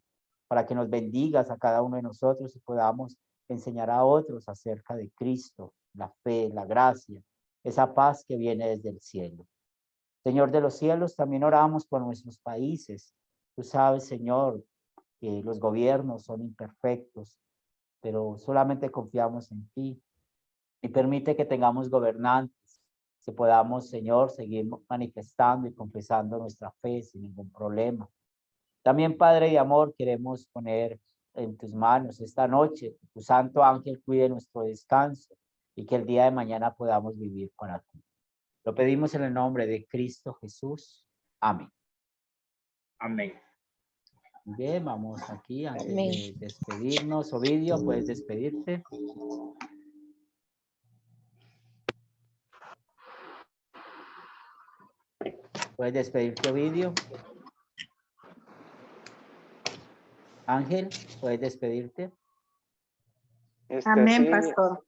para que nos bendigas a cada uno de nosotros y podamos enseñar a otros acerca de Cristo, la fe, la gracia, esa paz que viene desde el cielo. Señor de los cielos, también oramos por nuestros países. Tú sabes, Señor, que los gobiernos son imperfectos, pero solamente confiamos en ti. Y permite que tengamos gobernantes, que podamos, Señor, seguir manifestando y confesando nuestra fe sin ningún problema. También, Padre de amor, queremos poner en tus manos esta noche, que tu santo ángel cuide nuestro descanso y que el día de mañana podamos vivir para ti. Lo pedimos en el nombre de Cristo Jesús. Amén. Amén. Bien, vamos aquí antes Amén. de despedirnos. Ovidio, puedes despedirte. Puedes despedirte, Ovidio. Ángel, puedes despedirte. Amén, Sí, pastor.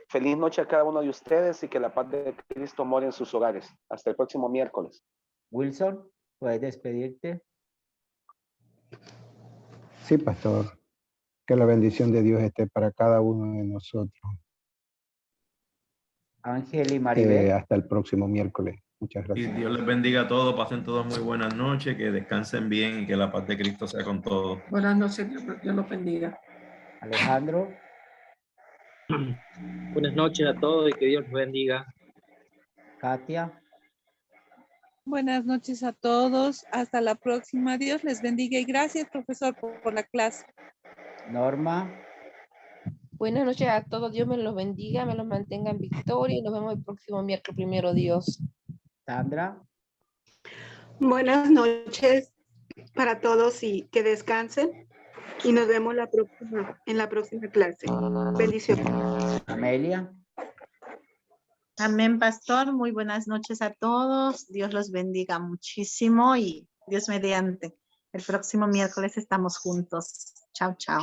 feliz noche a cada uno de ustedes y que la paz de Cristo more en sus hogares. Hasta el próximo miércoles. Wilson, puedes despedirte. Sí, pastor. Que la bendición de Dios esté para cada uno de nosotros. Ángel y Maribel. Hasta el próximo miércoles. Muchas Y gracias. Dios les bendiga a todos, pasen todos muy buenas noches, que descansen bien y que la paz de Cristo sea con todos. Buenas noches, Dios los bendiga. Alejandro. Buenas noches a todos y que Dios los bendiga. Katia. Buenas noches a todos. Hasta la próxima. Dios les bendiga y gracias, profesor, por la clase. Norma. Buenas noches a todos. Dios me los bendiga, me los mantenga en victoria y nos vemos el próximo miércoles, primero Dios. Sandra. Buenas noches para todos y que descansen. Y nos vemos en la próxima clase. Bendiciones. Amelia. Amén, pastor. Muy buenas noches a todos. Dios los bendiga muchísimo y Dios mediante. El próximo miércoles estamos juntos. Chao, chao.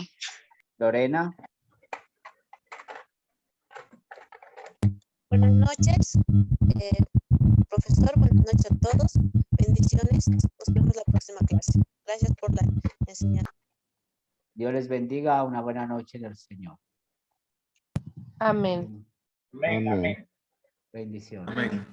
Lorena. Buenas noches, profesor. Buenas noches a todos. Bendiciones. Nos vemos la próxima clase. Gracias por la enseñanza. Dios les bendiga. Una buena noche en el Señor. Amén. Amén. Amén. Bendiciones. Amén.